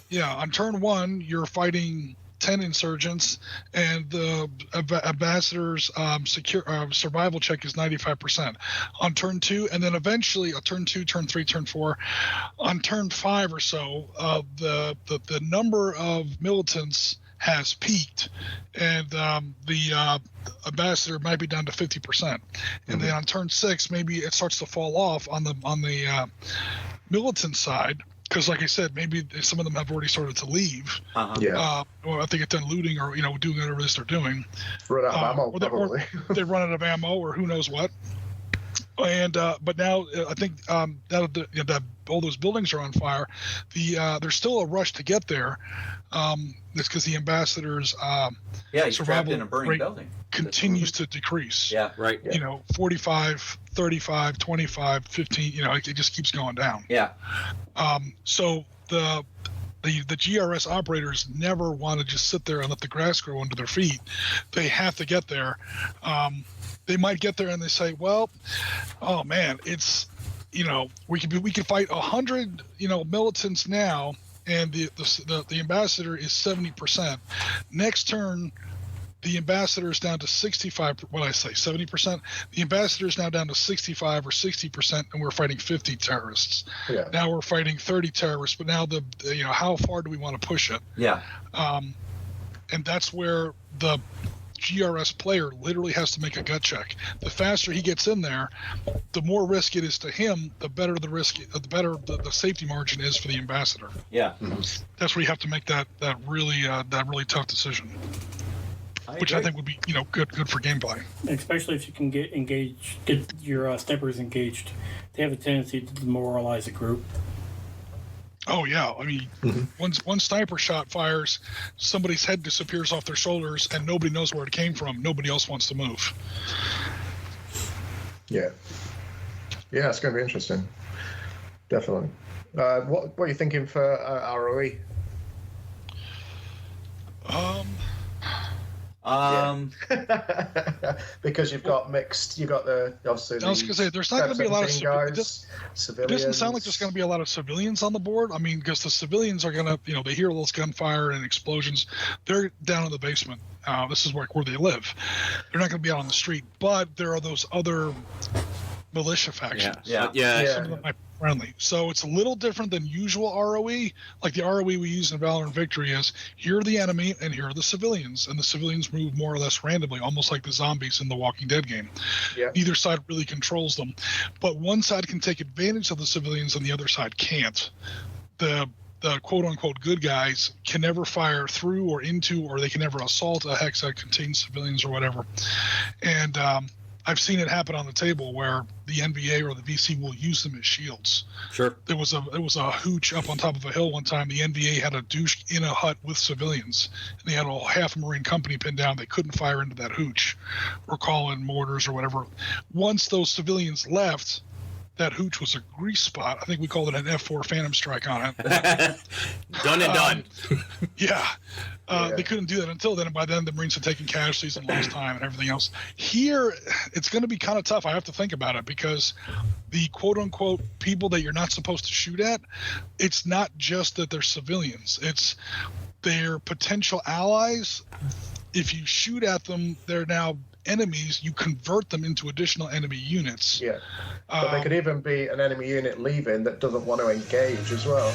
Yeah, on turn 1, you're fighting 10 insurgents, and the ambassador's survival check is 95%. On turn 2, and then eventually turn 2, turn 3, turn 4, on turn 5 or so, the number of militants has peaked, and the ambassador might be down to 50%. And then on turn 6, maybe it starts to fall off on the militant side, because like I said, maybe some of them have already started to leave. Or they get done looting, or doing whatever it is they're doing. Run out of ammo, probably. They run out of ammo, or who knows what. And but now I think now that all those buildings are on fire, there's still a rush to get there. It's because the ambassador's he's trapped in a burning building. Continues to decrease. Yeah, right. 45, 35, 25, 15. It just keeps going down. Yeah. So the GRS operators never want to just sit there and let the grass grow under their feet. They have to get there. They might get there and they say, well, oh man, it's, we could fight 100, militants now, and the ambassador is 70%. Next turn, the ambassador is down to 65. What I say, 70%. The ambassador is now down to 65 or 60%, and we're fighting 50 terrorists. Yeah. Now we're fighting 30 terrorists, but now how far do we want to push it? Yeah. And that's where the GRS player literally has to make a gut check. The faster he gets in there, the more risk it is to him, the better the risk, the better the safety margin is for the ambassador. Yeah. That's where you have to make that really tough decision. Which I think would be, good for gameplay. Especially if you can get your snipers engaged. They have a tendency to demoralize a group. Oh yeah, I mean, one sniper shot fires, somebody's head disappears off their shoulders, and nobody knows where it came from. Nobody else wants to move. Yeah, it's going to be interesting. Definitely. What are you thinking for ROE? Because you've got mixed. You got obviously. I was going to say there's not going to be a lot of civilians. It doesn't sound like there's going to be a lot of civilians on the board. I mean, because the civilians are going to, they hear all those gunfire and explosions. They're down in the basement. This is where they live. They're not going to be out on the street, but there are those other militia factions. Yeah. Some of them might be friendly. So it's a little different than usual ROE. Like the ROE we use in Valor and Victory is, here are the enemy and here are the civilians. And the civilians move more or less randomly, almost like the zombies in the Walking Dead game. Yeah. Neither side really controls them. But one side can take advantage of the civilians and the other side can't. The quote-unquote good guys can never fire through or into, or they can never assault a hex that contains civilians or whatever. And I've seen it happen on the table where the NVA or the VC will use them as shields. Sure. There was a hooch up on top of a hill one time. The NVA had a douche in a hut with civilians, and they had a half a Marine company pinned down. They couldn't fire into that hooch or call in mortars or whatever. Once those civilians left, that hooch was a grease spot. I think we called it an F4 Phantom Strike on it. Done and done. Yeah. They couldn't do that until then, and by then the Marines had taken casualties and lost time and everything else. Here, it's going to be kind of tough. I have to think about it, because the quote-unquote people that you're not supposed to shoot at, it's not just that they're civilians. It's their potential allies. If you shoot at them, they're now enemies. You convert them into additional enemy units. Yeah. But they could even be an enemy unit leaving that doesn't want to engage as well.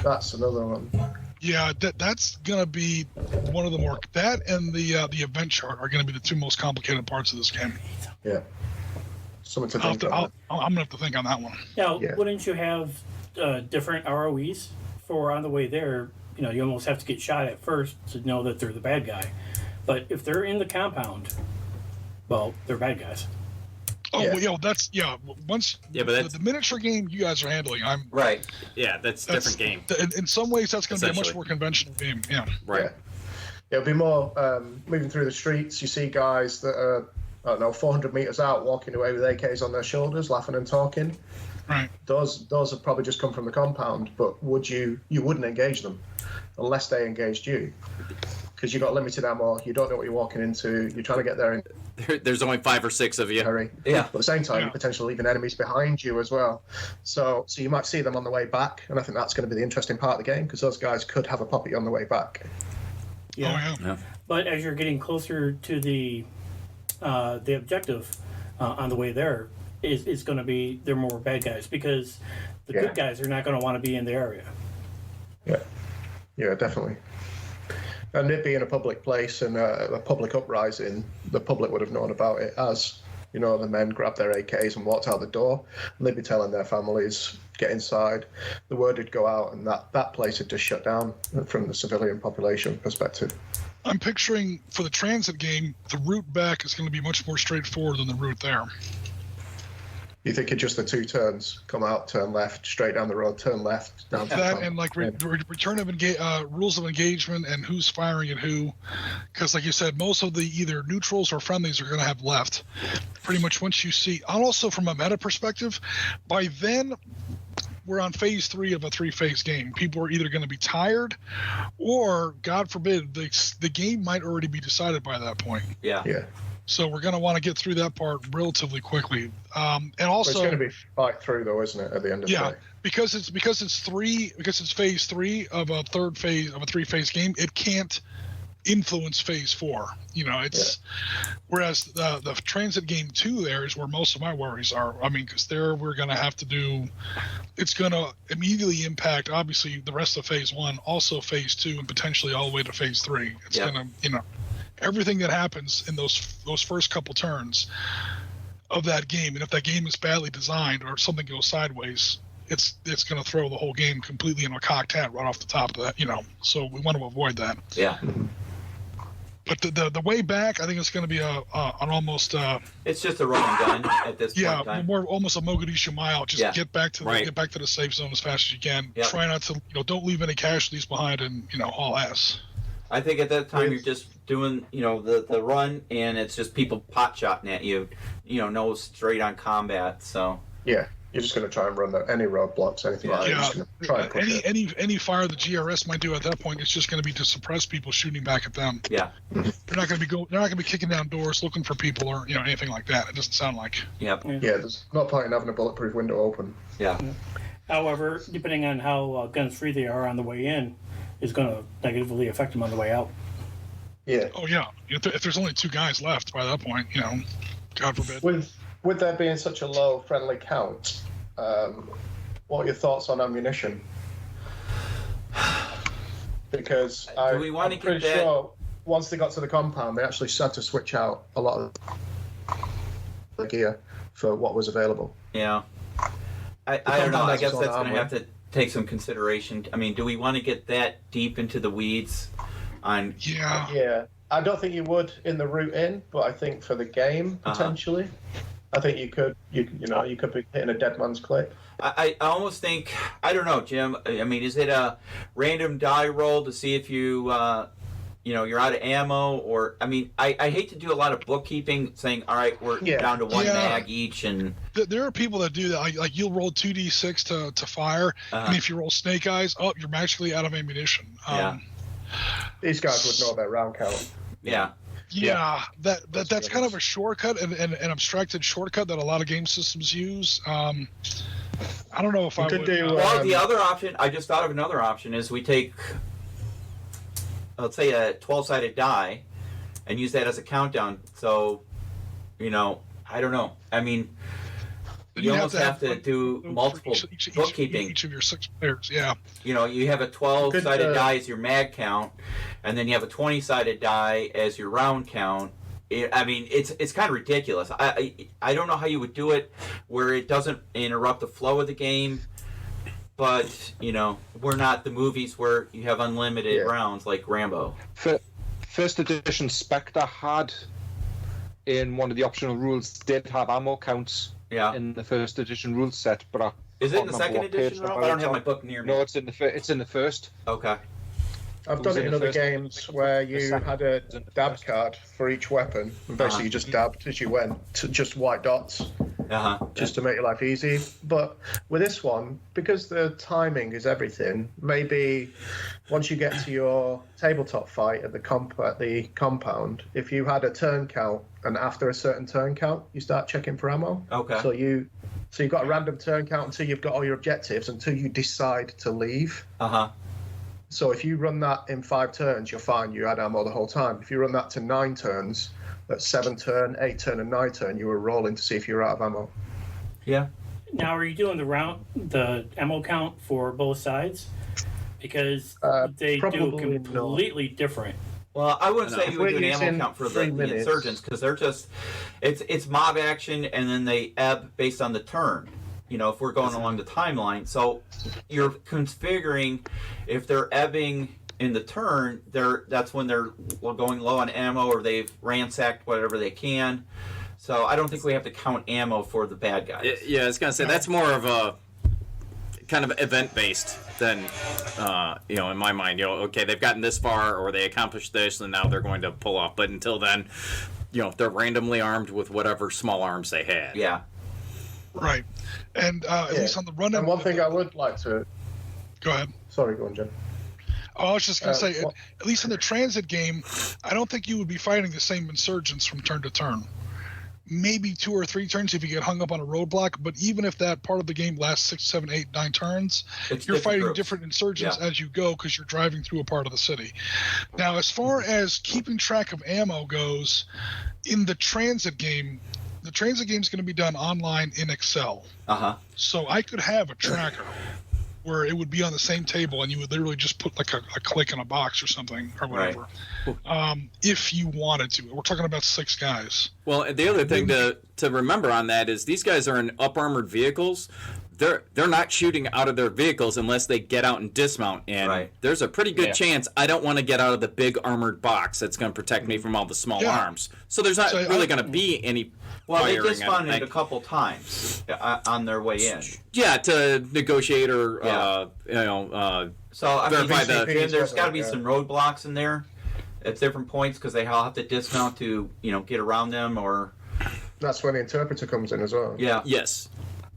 That's another one. Yeah, that's going to be one of the more... That and the event chart are going to be the two most complicated parts of this game. Yeah. something to think I'm about. gonna have to think on that one. Now, Yeah. wouldn't you have different ROEs for on the way there? You know, you almost have to get shot at first to know that they're the bad guy. But if they're in the compound, well, they're bad guys. Oh, Yeah. well, that's once. Yeah, but that's- the miniature game you guys are handling. Right. Yeah, that's a different game. In some ways, that's going to be a much Essentially. more conventional game. Yeah. Right. Yeah. It'll be more moving through the streets. You see guys that are, I don't know, 400 meters out walking away with AKs on their shoulders, laughing and talking. Right. Those have probably just come from the compound, but you wouldn't engage them unless they engaged you. Because you've got limited ammo, you don't know what you're walking into, you're trying to get there in There's only 5 or 6 of a you. hurry. Yeah. But at the same time, Yeah. you're potentially leaving enemies behind you as well. So you might see them on the way back, and I think that's going to be the interesting part of the game, because those guys could have a poppy on the way back. Yeah. Oh, yeah. But as you're getting closer to the objective on the way there, it's going to be they're more bad guys because the Yeah. good guys are not going to want to be in the area. Yeah, definitely. And it being a public place and a public uprising, the public would have known about it as, you know, the men grabbed their AKs and walked out the door, and they'd be telling their families, get inside. The word would go out, and that place had just shut down from the civilian population perspective. I'm picturing for the transit game, the route back is going to be much more straightforward than the route there. You think it's just the 2 turns, come out, turn left, straight down the road, turn left, down to the That top. and like Yeah. return of rules of engagement and who's firing at who, because like you said, most of the either neutrals or friendlies are going to have left. Pretty much once you see, and also from a meta perspective, by then we're on phase 3 of a 3-phase game. People are either going to be tired, or God forbid, the game might already be decided by that point. Yeah. Yeah. So we're going to want to get through that part relatively quickly. And But also, it's going to be fight through, though, isn't it? At the end of the day. because it's phase 3 of a 3-phase game, it can't influence phase 4. You know, it's whereas the transit game 2 there is where most of my worries are. I mean, because there we're going to have to do. It's going to immediately impact obviously the rest of phase 1, also phase 2, and potentially all the way to phase 3. It's going to everything that happens in those first couple turns of that game, and if that game is badly designed or something goes sideways, it's going to throw the whole game completely in a cocked hat right off the top of that, so we want to avoid that. Yeah. But the way back, I think it's going to be an almost It's just a run and gun at this point in time. more almost a Mogadishu mile. Just get back to Right. get back to the safe zone as fast as you can. Yep. Try not to don't leave any casualties behind, and haul ass. I think at that time you're just doing, the run, and it's just people pot shotting at you, no straight on combat. So Yeah. You're just going to try and run any roadblocks, anything like that. You're just going to try and push it. Any fire the GRS might do at that point, it's just going to be to suppress people shooting back at them. yeah, They're not going to be kicking down doors looking for people or anything like that. It doesn't sound like. yep, Yeah, there's no point in having a bulletproof window open. yeah. However, depending on how guns free they are on the way in, is going to negatively affect them on the way out. Yeah. Oh yeah, if there's only 2 guys left by that point, God forbid. With there being such a low friendly count, what are your thoughts on ammunition? Because Do we want to I'm pretty get that- sure once they got to the compound, they actually had to switch out a lot of the gear for what was available. Yeah. I don't know. I compound guess has its that's own going to have armor. to take some consideration. I mean, do we want to get that deep into the weeds on? Yeah. Yeah, I don't think you would in the route in, but I think for the game potentially, I think you could. You could be hitting a dead man's clip. I almost think, I don't know, Jim. I mean, is it a random die roll to see if you, you're out of ammo? Or, I mean, I hate to do a lot of bookkeeping saying, all right, we're down to 1 mag each. And There are people that do that. Like you'll roll 2d6 to fire, and if you roll snake eyes, you're magically out of ammunition. These guys would know their round count. yeah. Yeah, that's kind of a shortcut and an abstracted shortcut that a lot of game systems use. I don't know if I could would. do, Well, the other option, I just thought of another option, is we take, let's say, a 12-sided die and use that as a countdown. So, I don't know. I mean, you almost have to do multiple bookkeeping. Each of your 6 players, yeah. You have a 12-sided Good, die as your mag count, and then you have a 20-sided die as your round count. I mean, it's kind of ridiculous. I don't know how you would do it where it doesn't interrupt the flow of the game. But, we're not the movies where you have unlimited rounds like Rambo. First edition Spectre had, in one of the optional rules, did have ammo counts in the first edition rule set. But is it in the second edition? I don't have my book near me. No, it's in the first. Okay. I've done it in other games where you had a dab card for each weapon, and basically you just dabbed as you went, to just white dots, just to make your life easy. But with this one, because the timing is everything, maybe once you get to your tabletop fight at the compound, if you had a turn count, and after a certain turn count, you start checking for ammo. Okay. So you've got a random turn count until you've got all your objectives, until you decide to leave. So if you run that in 5 turns, you're fine. You had ammo the whole time. If you run that to 9 turns, that's 7 turn, 8 turn, and 9 turn, you were rolling to see if you're out of ammo. Yeah. Now, are you doing the ammo count for both sides? Because they do completely different. Well, I wouldn't say you would do an ammo count for the insurgents, because they're just it's mob action, and then they ebb based on the turn. If we're going along the timeline. So you're configuring if they're ebbing in the turn, that's when they're going low on ammo or they've ransacked whatever they can. So I don't think we have to count ammo for the bad guys. Yeah, I was going to say, that's more of a kind of event-based than, in my mind. Okay, they've gotten this far or they accomplished this and now they're going to pull off. But until then, they're randomly armed with whatever small arms they had. Yeah. Right. And at least on the run-in... And one thing I would like to... Go ahead. Sorry, go on, Jen. Oh, I was just going to say, at least in the transit game, I don't think you would be fighting the same insurgents from turn to turn. Maybe 2 or 3 turns if you get hung up on a roadblock, but even if that part of the game lasts 6, 7, 8, 9 turns, you're fighting different insurgents as you go because you're driving through a part of the city. Now, as far as keeping track of ammo goes, in the transit game is going to be done online in Excel. So I could have a tracker where it would be on the same table and you would literally just put like a click in a box or something or whatever. Right. If you wanted to. We're talking about 6 guys. Well, the other thing to remember on that is these guys are in up-armored vehicles. They're not shooting out of their vehicles unless they get out and dismount. And there's a pretty good chance I don't want to get out of the big armored box that's going to protect me from all the small arms. So there's not really going to be any Well, they dismounted a couple times on their way in. Yeah, to negotiate or So I mean, there's got to be some roadblocks in there at different points because they all have to dismount to get around them or. That's when the interpreter comes in as well. Yeah. Yes.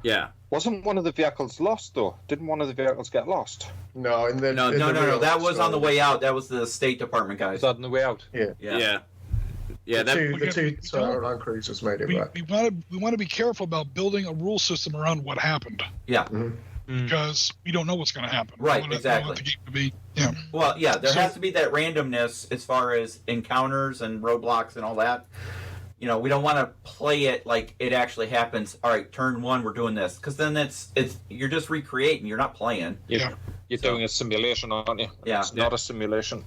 Yeah. Wasn't one of the vehicles lost though? Didn't one of the vehicles get lost? No. No. That was on the way out. That was the State Department guys. Was that on the way out? Yeah. The two Land Cruisers made it right. We want to be careful about building a rule system around what happened. Yeah. Mm-hmm. Because we don't know what's going to happen. Right, exactly. We want the game to be, Well, there has to be that randomness as far as encounters and roadblocks and all that. We don't want to play it like it actually happens. All right, turn 1, we're doing this, because then it's you're just recreating. You're not playing. You're doing a simulation, aren't you? Yeah, it's not a simulation.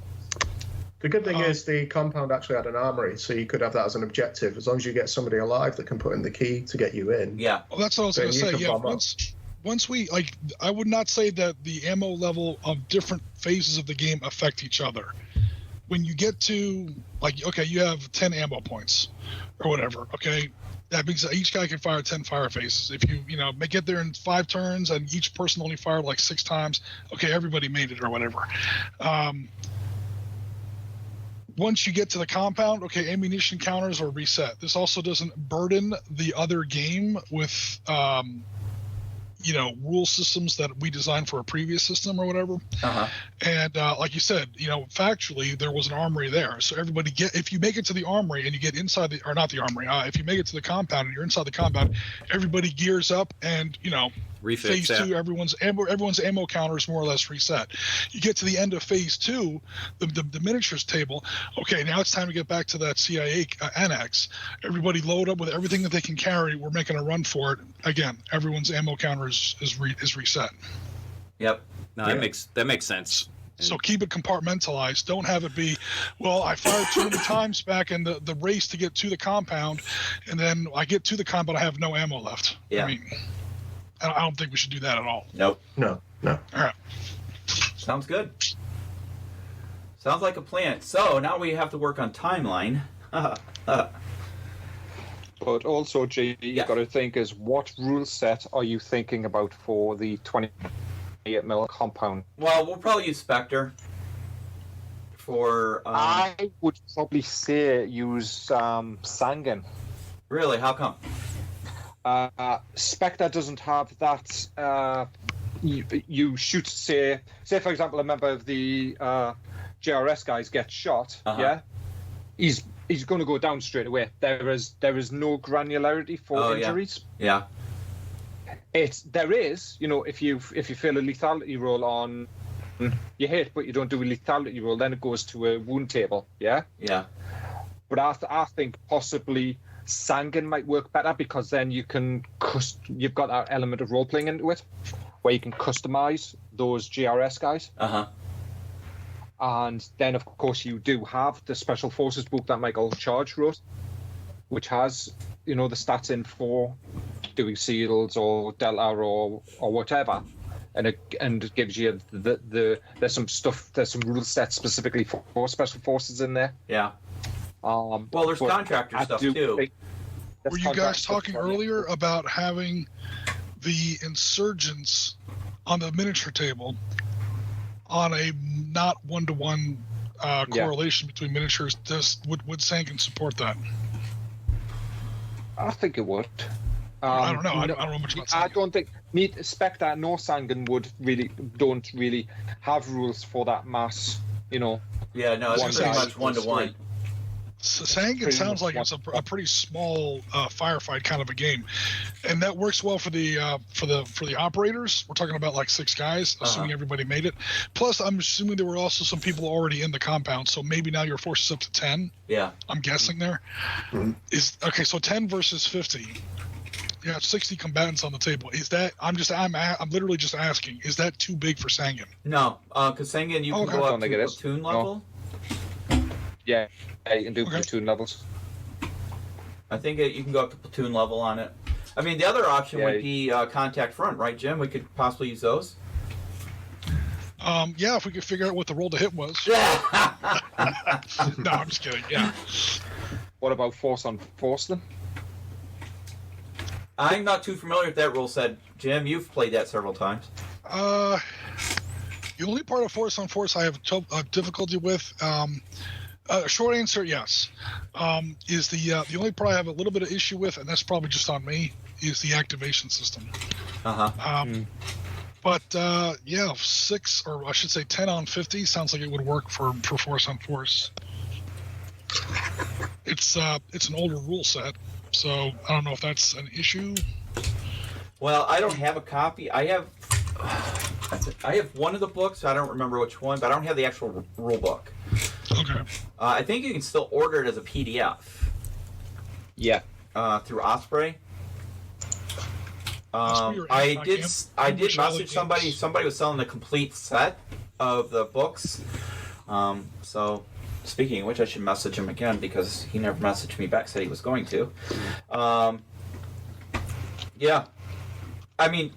The good thing is the compound actually had an armory, so you could have that as an objective. As long as you get somebody alive that can put in the key to get you in. Yeah. Well, that's what I was going to say. Yeah. Once we I would not say that the ammo level of different phases of the game affect each other. When you get to you have 10 ammo points or whatever. Okay, that means that each guy can fire 10 fire phases. If you get there in 5 turns and each person only fired like 6 times, okay, everybody made it or whatever. Once you get to the compound, okay, ammunition counters are reset. This also doesn't burden the other game with rule systems that we designed for a previous system or whatever. And like you said, factually there was an armory there. So everybody if you make it to the armory and you get inside if you make it to the compound and you're inside the compound, everybody gears up and, Refix, phase 2, everyone's ammo counter is more or less reset. You get to the end of phase 2, the miniatures table. Okay, now it's time to get back to that CIA annex. Everybody load up with everything that they can carry. We're making a run for it. Again, everyone's ammo counter is reset. Yep. No, that makes sense. So keep it compartmentalized. Don't have it be, well, I fired too many times back in the race to get to the compound, and then I get to the compound, I have no ammo left. Yeah. I mean, I don't think we should do that at all. Nope. No. All right. Sounds good. Sounds like a plan. So now we have to work on timeline. But also, G, you've got to think is what rule set are you thinking about for the 28 mil compound? Well, we'll probably use Spectre for... I would probably say use Sanguine. Really? How come? Spectre doesn't have that... you shoot, say for example, a member of the JRS guys gets shot, yeah? He's going to go down straight away. There is no granularity for injuries. Yeah. There is, if you fail a lethality roll on you hit, but you don't do a lethality roll, then it goes to a wound table. Yeah. Yeah. But I think possibly Sanguine might work better because then you've got that element of role playing into it, where you can customize those GRS guys. And then, of course, you do have the Special Forces book that Michael Charge wrote, which has, the stats in for doing SEALs or Delta or whatever, and it gives you there's some rule sets specifically for Special Forces in there. Yeah. Well, there's contractor stuff too. Were you guys talking earlier about having the insurgents on the miniature table on a not one-to-one correlation between miniatures? Would Sanguine support that? I think it would. I don't know. I don't know much about Sanguine. I don't think Spectre nor Sanguine don't really have rules for that mass. Yeah, no, it's pretty much one-to-one. Sanguine sounds like it's a pretty small firefight kind of a game, and that works well for the operators. We're talking about like 6 guys, assuming everybody made it. Plus, I'm assuming there were also some people already in the compound, so maybe now your force is up to 10. Yeah, I'm guessing there. Okay, so 10 versus 50. You have 60 combatants on the table. Is that? I'm literally just asking. Is that too big for Sanguine? No, because Sanguine you can go up to platoon level. Yeah, you can do platoon levels. I think you can go up to platoon level on it. I mean, the other option would be contact front, right, Jim? We could possibly use those. Yeah, if we could figure out what the roll to hit was. No, I'm just kidding. Yeah. What about force on force then? I'm not too familiar with that rule set. Jim, you've played that several times. The only part of force on force I have difficulty with. Short answer, yes. Is the only part I have a little bit of issue with, and that's probably just on me, is the activation system. But yeah, 6 or I should say 10 on 50 sounds like it would work for force on force. It's an older rule set, so I don't know if that's an issue. Well, I don't have a copy. I have one of the books. I don't remember which one, but I don't have the actual rule book. Okay. I think you can still order it as a PDF. Yeah. Through Osprey. I did message somebody. Somebody was selling the complete set of the books. So, speaking of which, I should message him again because he never messaged me back. Said he was going to. Yeah. I mean,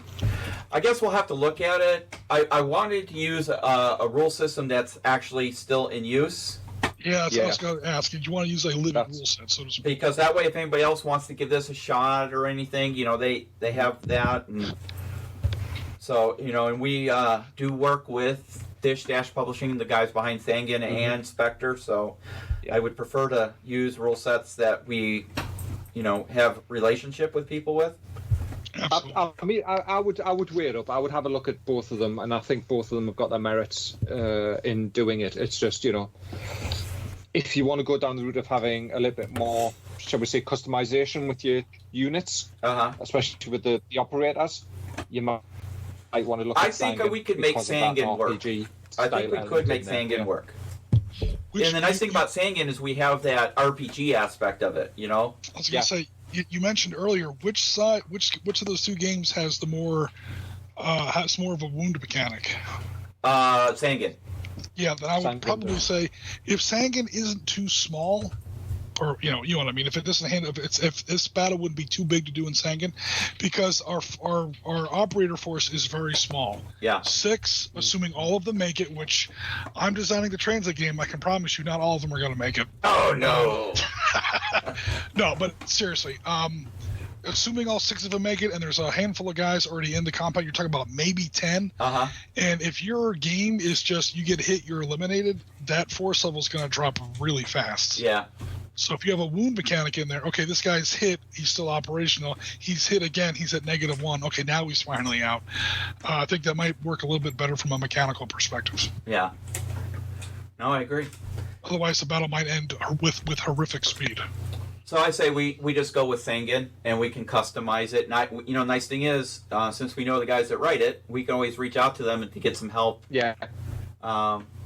I guess we'll have to look at it. I wanted to use a rule system that's actually still in use. Yeah, that's what I was going to ask. Did you want to use a living rule set, so to speak? Because that way, if anybody else wants to give this a shot or anything, they have that. And so, and we do work with Dish Dash Publishing, the guys behind Sanguine and Spectre. So I would prefer to use rule sets that we, have relationship with people with. I mean, I would weigh it up. I would have a look at both of them, and I think both of them have got their merits in doing it. It's just, if you want to go down the route of having a little bit more, shall we say, customization with your units, especially with the operators, you might want to look at Sanguine. I think we could make Sanguine work. I think we could make Sanguine work. And the nice thing about Sanguine is we have that RPG aspect of it, I was going to say, you mentioned earlier which of those 2 games has more of a wound mechanic? Sanguine. Yeah, then I would probably say if Sangan isn't too small, or you know what I mean. If it doesn't handle, if this battle would be too big to do in Sangan, because our operator force is very small. Yeah. 6, assuming all of them make it. Which I'm designing the transit game. I can promise you, not all of them are going to make it. Oh no. No, but seriously, assuming all 6 of them make it, and there's a handful of guys already in the compound, you're talking about maybe 10. And if your game is just you get hit, you're eliminated, that force level is going to drop really fast. Yeah. So if you have a wound mechanic in there, okay, this guy's hit, he's still operational. He's hit again, he's at -1. Okay, now he's finally out. I think that might work a little bit better from a mechanical perspective. Yeah. No, I agree. Otherwise, the battle might end with horrific speed. So I say we just go with Sangan, and we can customize it. And nice thing is, since we know the guys that write it, we can always reach out to them and to get some help. Yeah.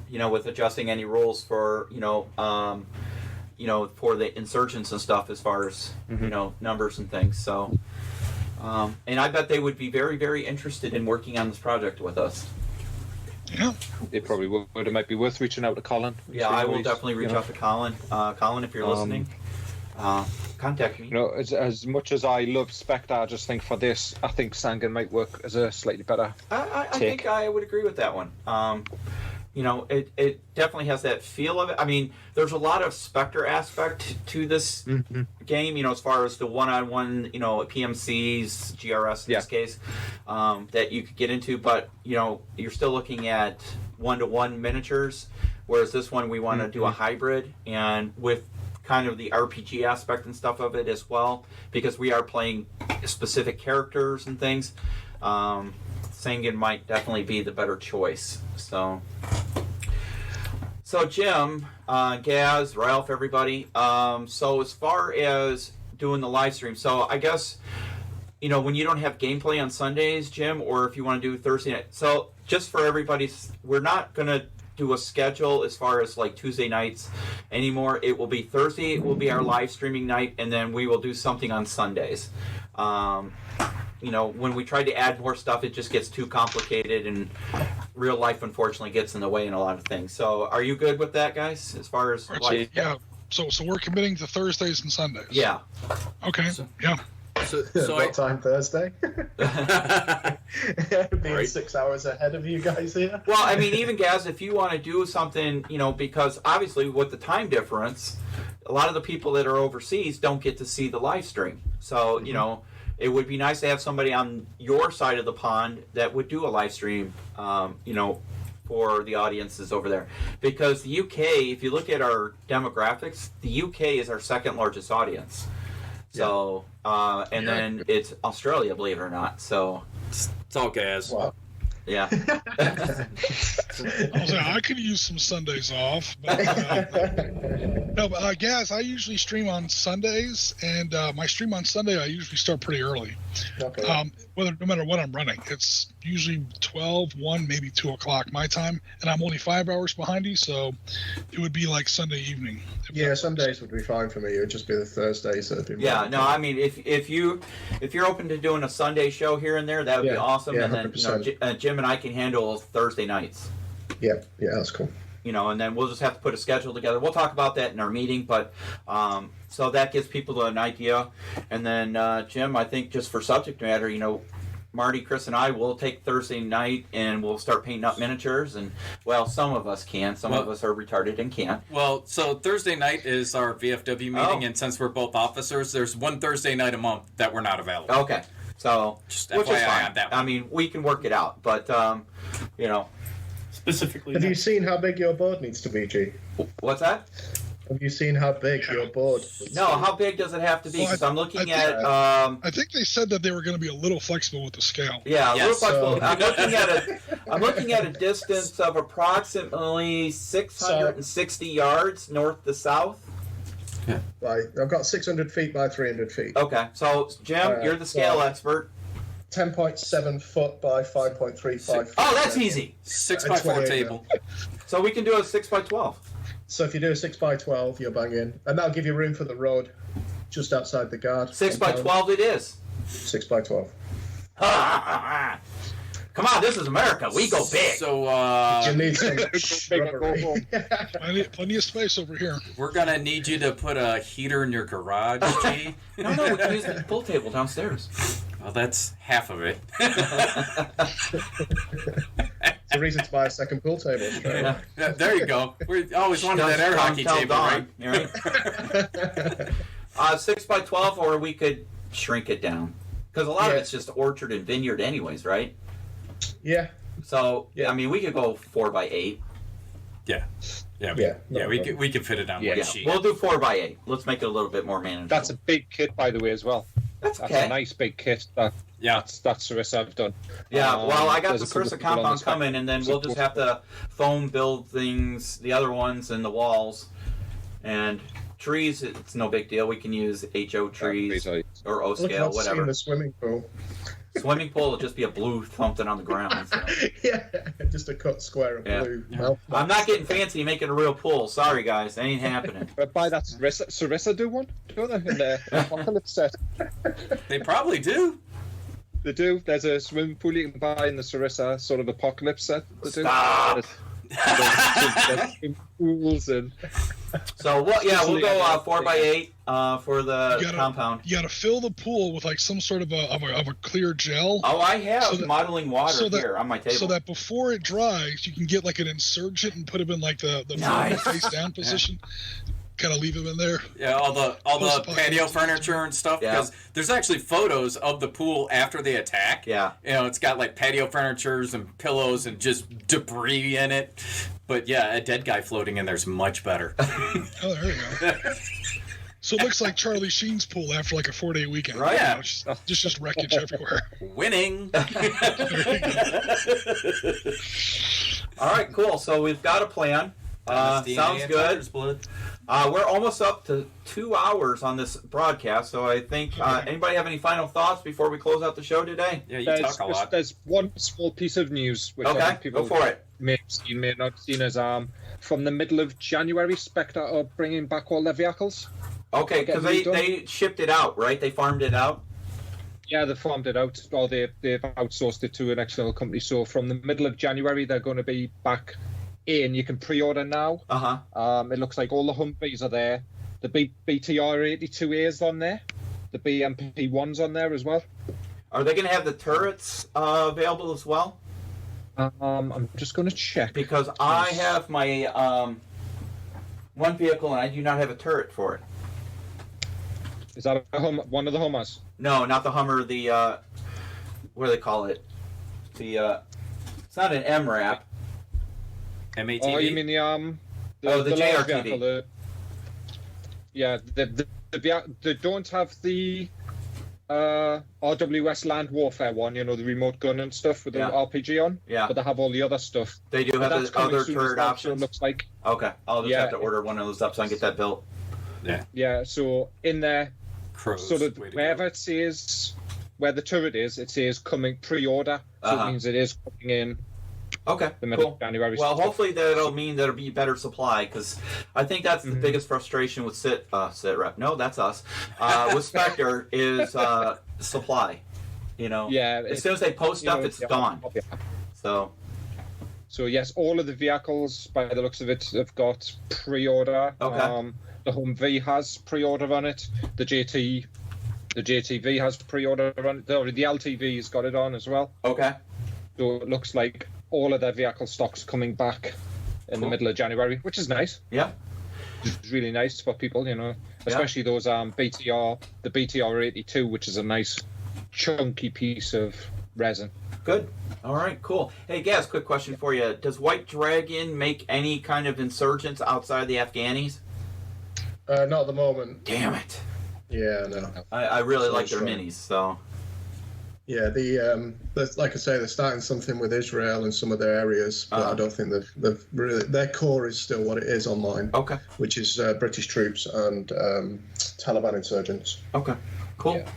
With adjusting any rules for for the insurgents and stuff as far as numbers and things. So, and I bet they would be very, very interested in working on this project with us. Yeah, they probably would. It might be worth reaching out to Colin. Yeah, I will definitely reach out to Colin. Colin, if you're listening. Contact me. As much as I love Spectre, I just think for this, I think Sangan might work as a slightly better I think I would agree with that one. It definitely has that feel of it. I mean, there's a lot of Spectre aspect to this game, as far as the one-on-one, PMCs, GRS in this case, that you could get into. But, you're still looking at one-to-one miniatures, whereas this one we want to do a hybrid, and with kind of the RPG aspect and stuff of it as well, because we are playing specific characters and things. Sangan might definitely be the better choice. So Jim, Gaz, Ralph, everybody. So as far as doing the live stream, so I guess when you don't have gameplay on Sundays, Jim, or if you want to do Thursday night. So just for everybody, we're not gonna do a schedule as far as like Tuesday nights anymore. It will be Thursday. It will be our live streaming night, and then we will do something on Sundays. When we try to add more stuff, it just gets too complicated, and real life unfortunately gets in the way in a lot of things. So are you good with that, guys, as far as life? Yeah. So we're committing to Thursdays and Sundays. Yeah. Okay. Yeah. So what time Thursday? Being 6 hours ahead of you guys here. Well, I mean, even Gaz, if you want to do something, because obviously with the time difference, a lot of the people that are overseas don't get to see the live stream. So, it would be nice to have somebody on your side of the pond that would do a live stream, for the audiences over there. Because the UK, if you look at our demographics, the UK is our second largest audience. So, then it's Australia, believe it or not. So it's all Gaz. Wow. Yeah. I could use some Sundays off. But, Gaz, I usually stream on Sundays, and my stream on Sunday, I usually start pretty early. Okay. No matter what I'm running, it's usually 12, 1, maybe 2 o'clock my time, and I'm only 5 hours behind you, so it would be like Sunday evening. Yeah, Sundays would be fine for me. It would just be the Thursdays that would be I mean, if you're open to doing a Sunday show here and there, that would be awesome. Yeah, and then Jim and I can handle Thursday nights. Yeah, that's cool. And then we'll just have to put a schedule together. We'll talk about that in our meeting, but so that gives people an idea. And then Jim, I think just for subject matter, Marty, Chris, and I will take Thursday night and we'll start painting up miniatures. And, well, some of us can. Some of us are retarded and can't. Well, so Thursday night is our VFW meeting, and since we're both officers, there's one Thursday night a month that we're not available. Okay. So, just which is fine. on that one. I mean, we can work it out, but, Specifically. Have you seen how big your board needs to be, G? What's that? Have you seen how big your board is? No, how big does it have to be? Because I'm looking at... I think they said that they were going to be a little flexible with the scale. Yeah, a little flexible. I'm looking at a distance of approximately 660 yards north to south. Yeah. Right, I've got 600 feet by 300 feet. Okay, so Jim, you're the scale expert. 10.7 foot by 5.35 feet. Oh, that's easy. 6x4 table. So we can do a 6x12. So if you do a 6x12, you're banging. And that'll give you room for the road just outside the guard. 6x12 it is. 6x12. Come on, this is America. We go big. So You need some shrubbery. Plenty of space over here. we're gonna need you to put a heater in your garage, G. No, we can use the pool table downstairs. Well, that's half of it. It's a reason to buy a second pool table. Straight away. Yeah, there you go. We always wanted that air hockey table, right? Right? 6x12, or we could shrink it down. Because a lot of it's just orchard and vineyard anyways, right? Yeah. So, I mean, we could go 4x8. Yeah. We could fit it on one sheet. We'll do 4x8. Let's make it a little bit more manageable. That's a big kit, by the way, as well. That's That's okay. a nice big kit. That's Sarissa I've done. Yeah, well, I got There's the a couple Sarissa people on compound the coming, and then we'll just have to foam build things, the other ones, and the walls. And trees, it's no big deal. We can use HO trees or O scale, whatever. In the swimming pool. Swimming pool will just be a blue something on the ground. So. Yeah, just a cut square of blue. Well, I'm not getting fancy making a real pool. Sorry, guys. That ain't happening. But by that, Sarissa do one, don't they? In the apocalypse set. They probably do. They do. There's a swimming pool you can buy in the Sarissa sort of apocalypse set. They do. Stop. There's pools and... So we'll go 4x8 for the compound. You gotta fill the pool with like some sort of a clear gel. Oh, I have modeling water here on my table. So that before it dries, you can get like an insurgent and put him in like the face down position. Kind of leave him in there. Yeah, all the patio furniture and stuff. Because there's actually photos of the pool after the attack. Yeah. You know, it's got like patio furnitures and pillows and just debris in it. But yeah, a dead guy floating in there's much better. Oh, there you go. So it looks like Charlie Sheen's pool after like a 4-day weekend. Right. Yeah. Just wreckage everywhere. Winning. All right, cool. So we've got a plan. Sounds good. We're almost up to 2 hours on this broadcast, so I think anybody have any final thoughts before we close out the show today? Yeah, you talk a lot. There's one small piece of news which I think people go for it. may have seen, may not have seen, as from the middle of January, Spectre are bringing back all their vehicles. Okay, because they shipped it out, right? They farmed it out? Yeah, they farmed it out, or they've outsourced it to an external company. So from the middle of January, they're going to be back in. You can pre-order now. It looks like all the Humvees are there. The BTR 82A's on there. The BMP 1's on there as well. Are they going to have the turrets available as well? I'm just going to check. Because I have my one vehicle and I do not have a turret for it. Is that one of the Hummers? No, not the Hummer. The what do they call it? The it's not an MRAP. MATV? Oh, you mean the JRTV. vehicle, they don't have the RWS Land Warfare one, you know, the remote gun and stuff with the RPG on. Yeah. But they have all the other stuff. They do have the other turret options. options. It looks like. Okay, I'll just have to order one of those up so I can get that built. Yeah. Yeah. So in there, Crows, sort of wherever it says where the turret is, it says coming pre-order. So it means it is coming in. Okay, the middle cool. of January. Well, hopefully that'll mean there'll be better supply, because I think that's the biggest frustration with SITREP. No, that's us. With Spectre is supply. You know, as soon as they post stuff, it's gone. So yes, all of the vehicles, by the looks of it, have got pre-order. Okay. The Humvee has pre-order on it. The JTV has pre-order on it. The LTV's got it on as well. Okay. So it looks like all of their vehicle stock's coming back in the middle of January, which is nice. Yeah. It's really nice for people, you know, especially those the BTR 82, which is a nice chunky piece of resin. Good. All right, cool. Hey, Gaz, quick question for you. Does White Dragon make any kind of insurgents outside of the Afghanis? Not at the moment. Damn it. Yeah, no. I really like their minis, so... Yeah, like I say, they're starting something with Israel in some of their areas, but I don't think they've really. Their core is still what it is online. Okay. Which is British troops and Taliban insurgents. Okay. Cool. Yeah.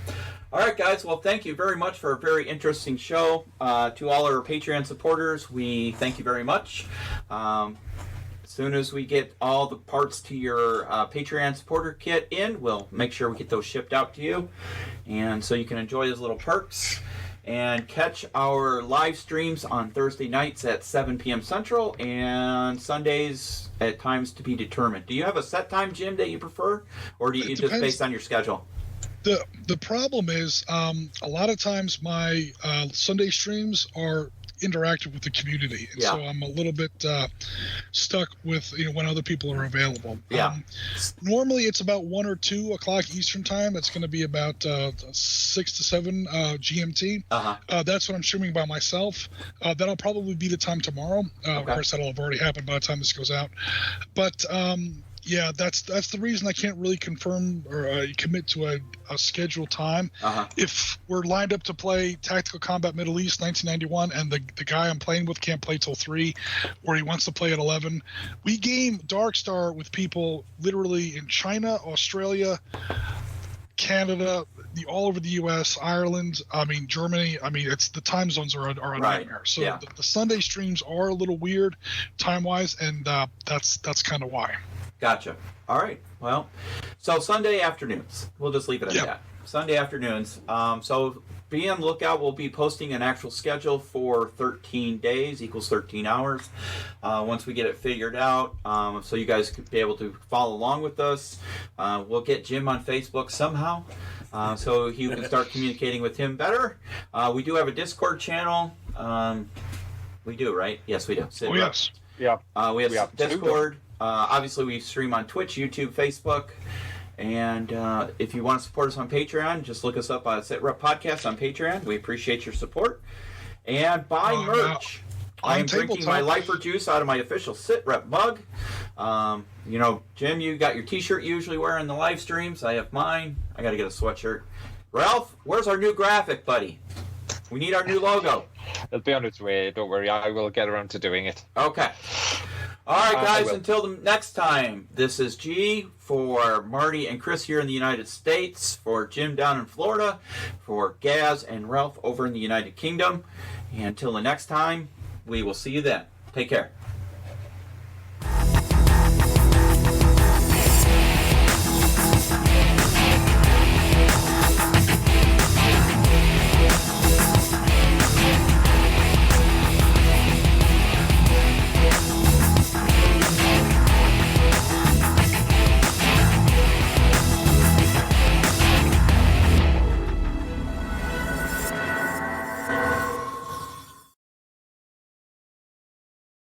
All right, guys. Well, thank you very much for a very interesting show. To all our Patreon supporters, we thank you very much. As soon as we get all the parts to your Patreon supporter kit in, we'll make sure we get those shipped out to you, and so you can enjoy those little perks. and catch our live streams on Thursday nights at 7 p.m. Central and Sundays at times to be determined. Do you have a set time, Jim, that you prefer, or do you just based on your schedule? The problem is a lot of times my Sunday streams are interactive with the community, and so I'm a little bit stuck with when other people are available. Normally it's about 1 or 2 o'clock Eastern time. That's going to be about 6 to 7 GMT. That's what I'm streaming by myself. That'll probably be the time tomorrow. Of course, that'll have already happened by the time this goes out. But yeah, that's the reason I can't really confirm or commit to a scheduled time. If we're lined up to play Tactical Combat Middle East 1991 and the guy I'm playing with can't play till 3, or he wants to play at 11, we game Darkstar with people literally in China, Australia, Canada, all over the U.S., Ireland, Germany. It's the time zones are a nightmare. So the Sunday streams are a little weird time-wise, and that's kind of why. Gotcha. All right. Well, so Sunday afternoons. We'll just leave it at that. Sunday afternoons. So be on the lookout. We'll be posting an actual schedule for 13 days equals 13 hours once we get it figured out, so you guys could be able to follow along with us. We'll get Jim on Facebook somehow, so you can start communicating with him better. We do have a Discord channel. We do, right? Yes, we do. Yes. Yeah. We have Discord. Obviously, we stream on Twitch, YouTube, Facebook. And if you want to support us on Patreon, just look us up on SitRep Podcast on Patreon. We appreciate your support. And buy merch. I am drinking my Lifer juice out of my official SitRep mug. Jim, you got your T-shirt you usually wear in the live streams. I have mine. I got to get a sweatshirt. Ralph, where's our new graphic, buddy? We need our new logo. It'll be on its way. Don't worry. I will get around to doing it. Okay. All right, guys, until the next time, this is G for Marty and Chris here in the United States, for Jim down in Florida, for Gaz and Ralph over in the United Kingdom. And until the next time, we will see you then. Take care.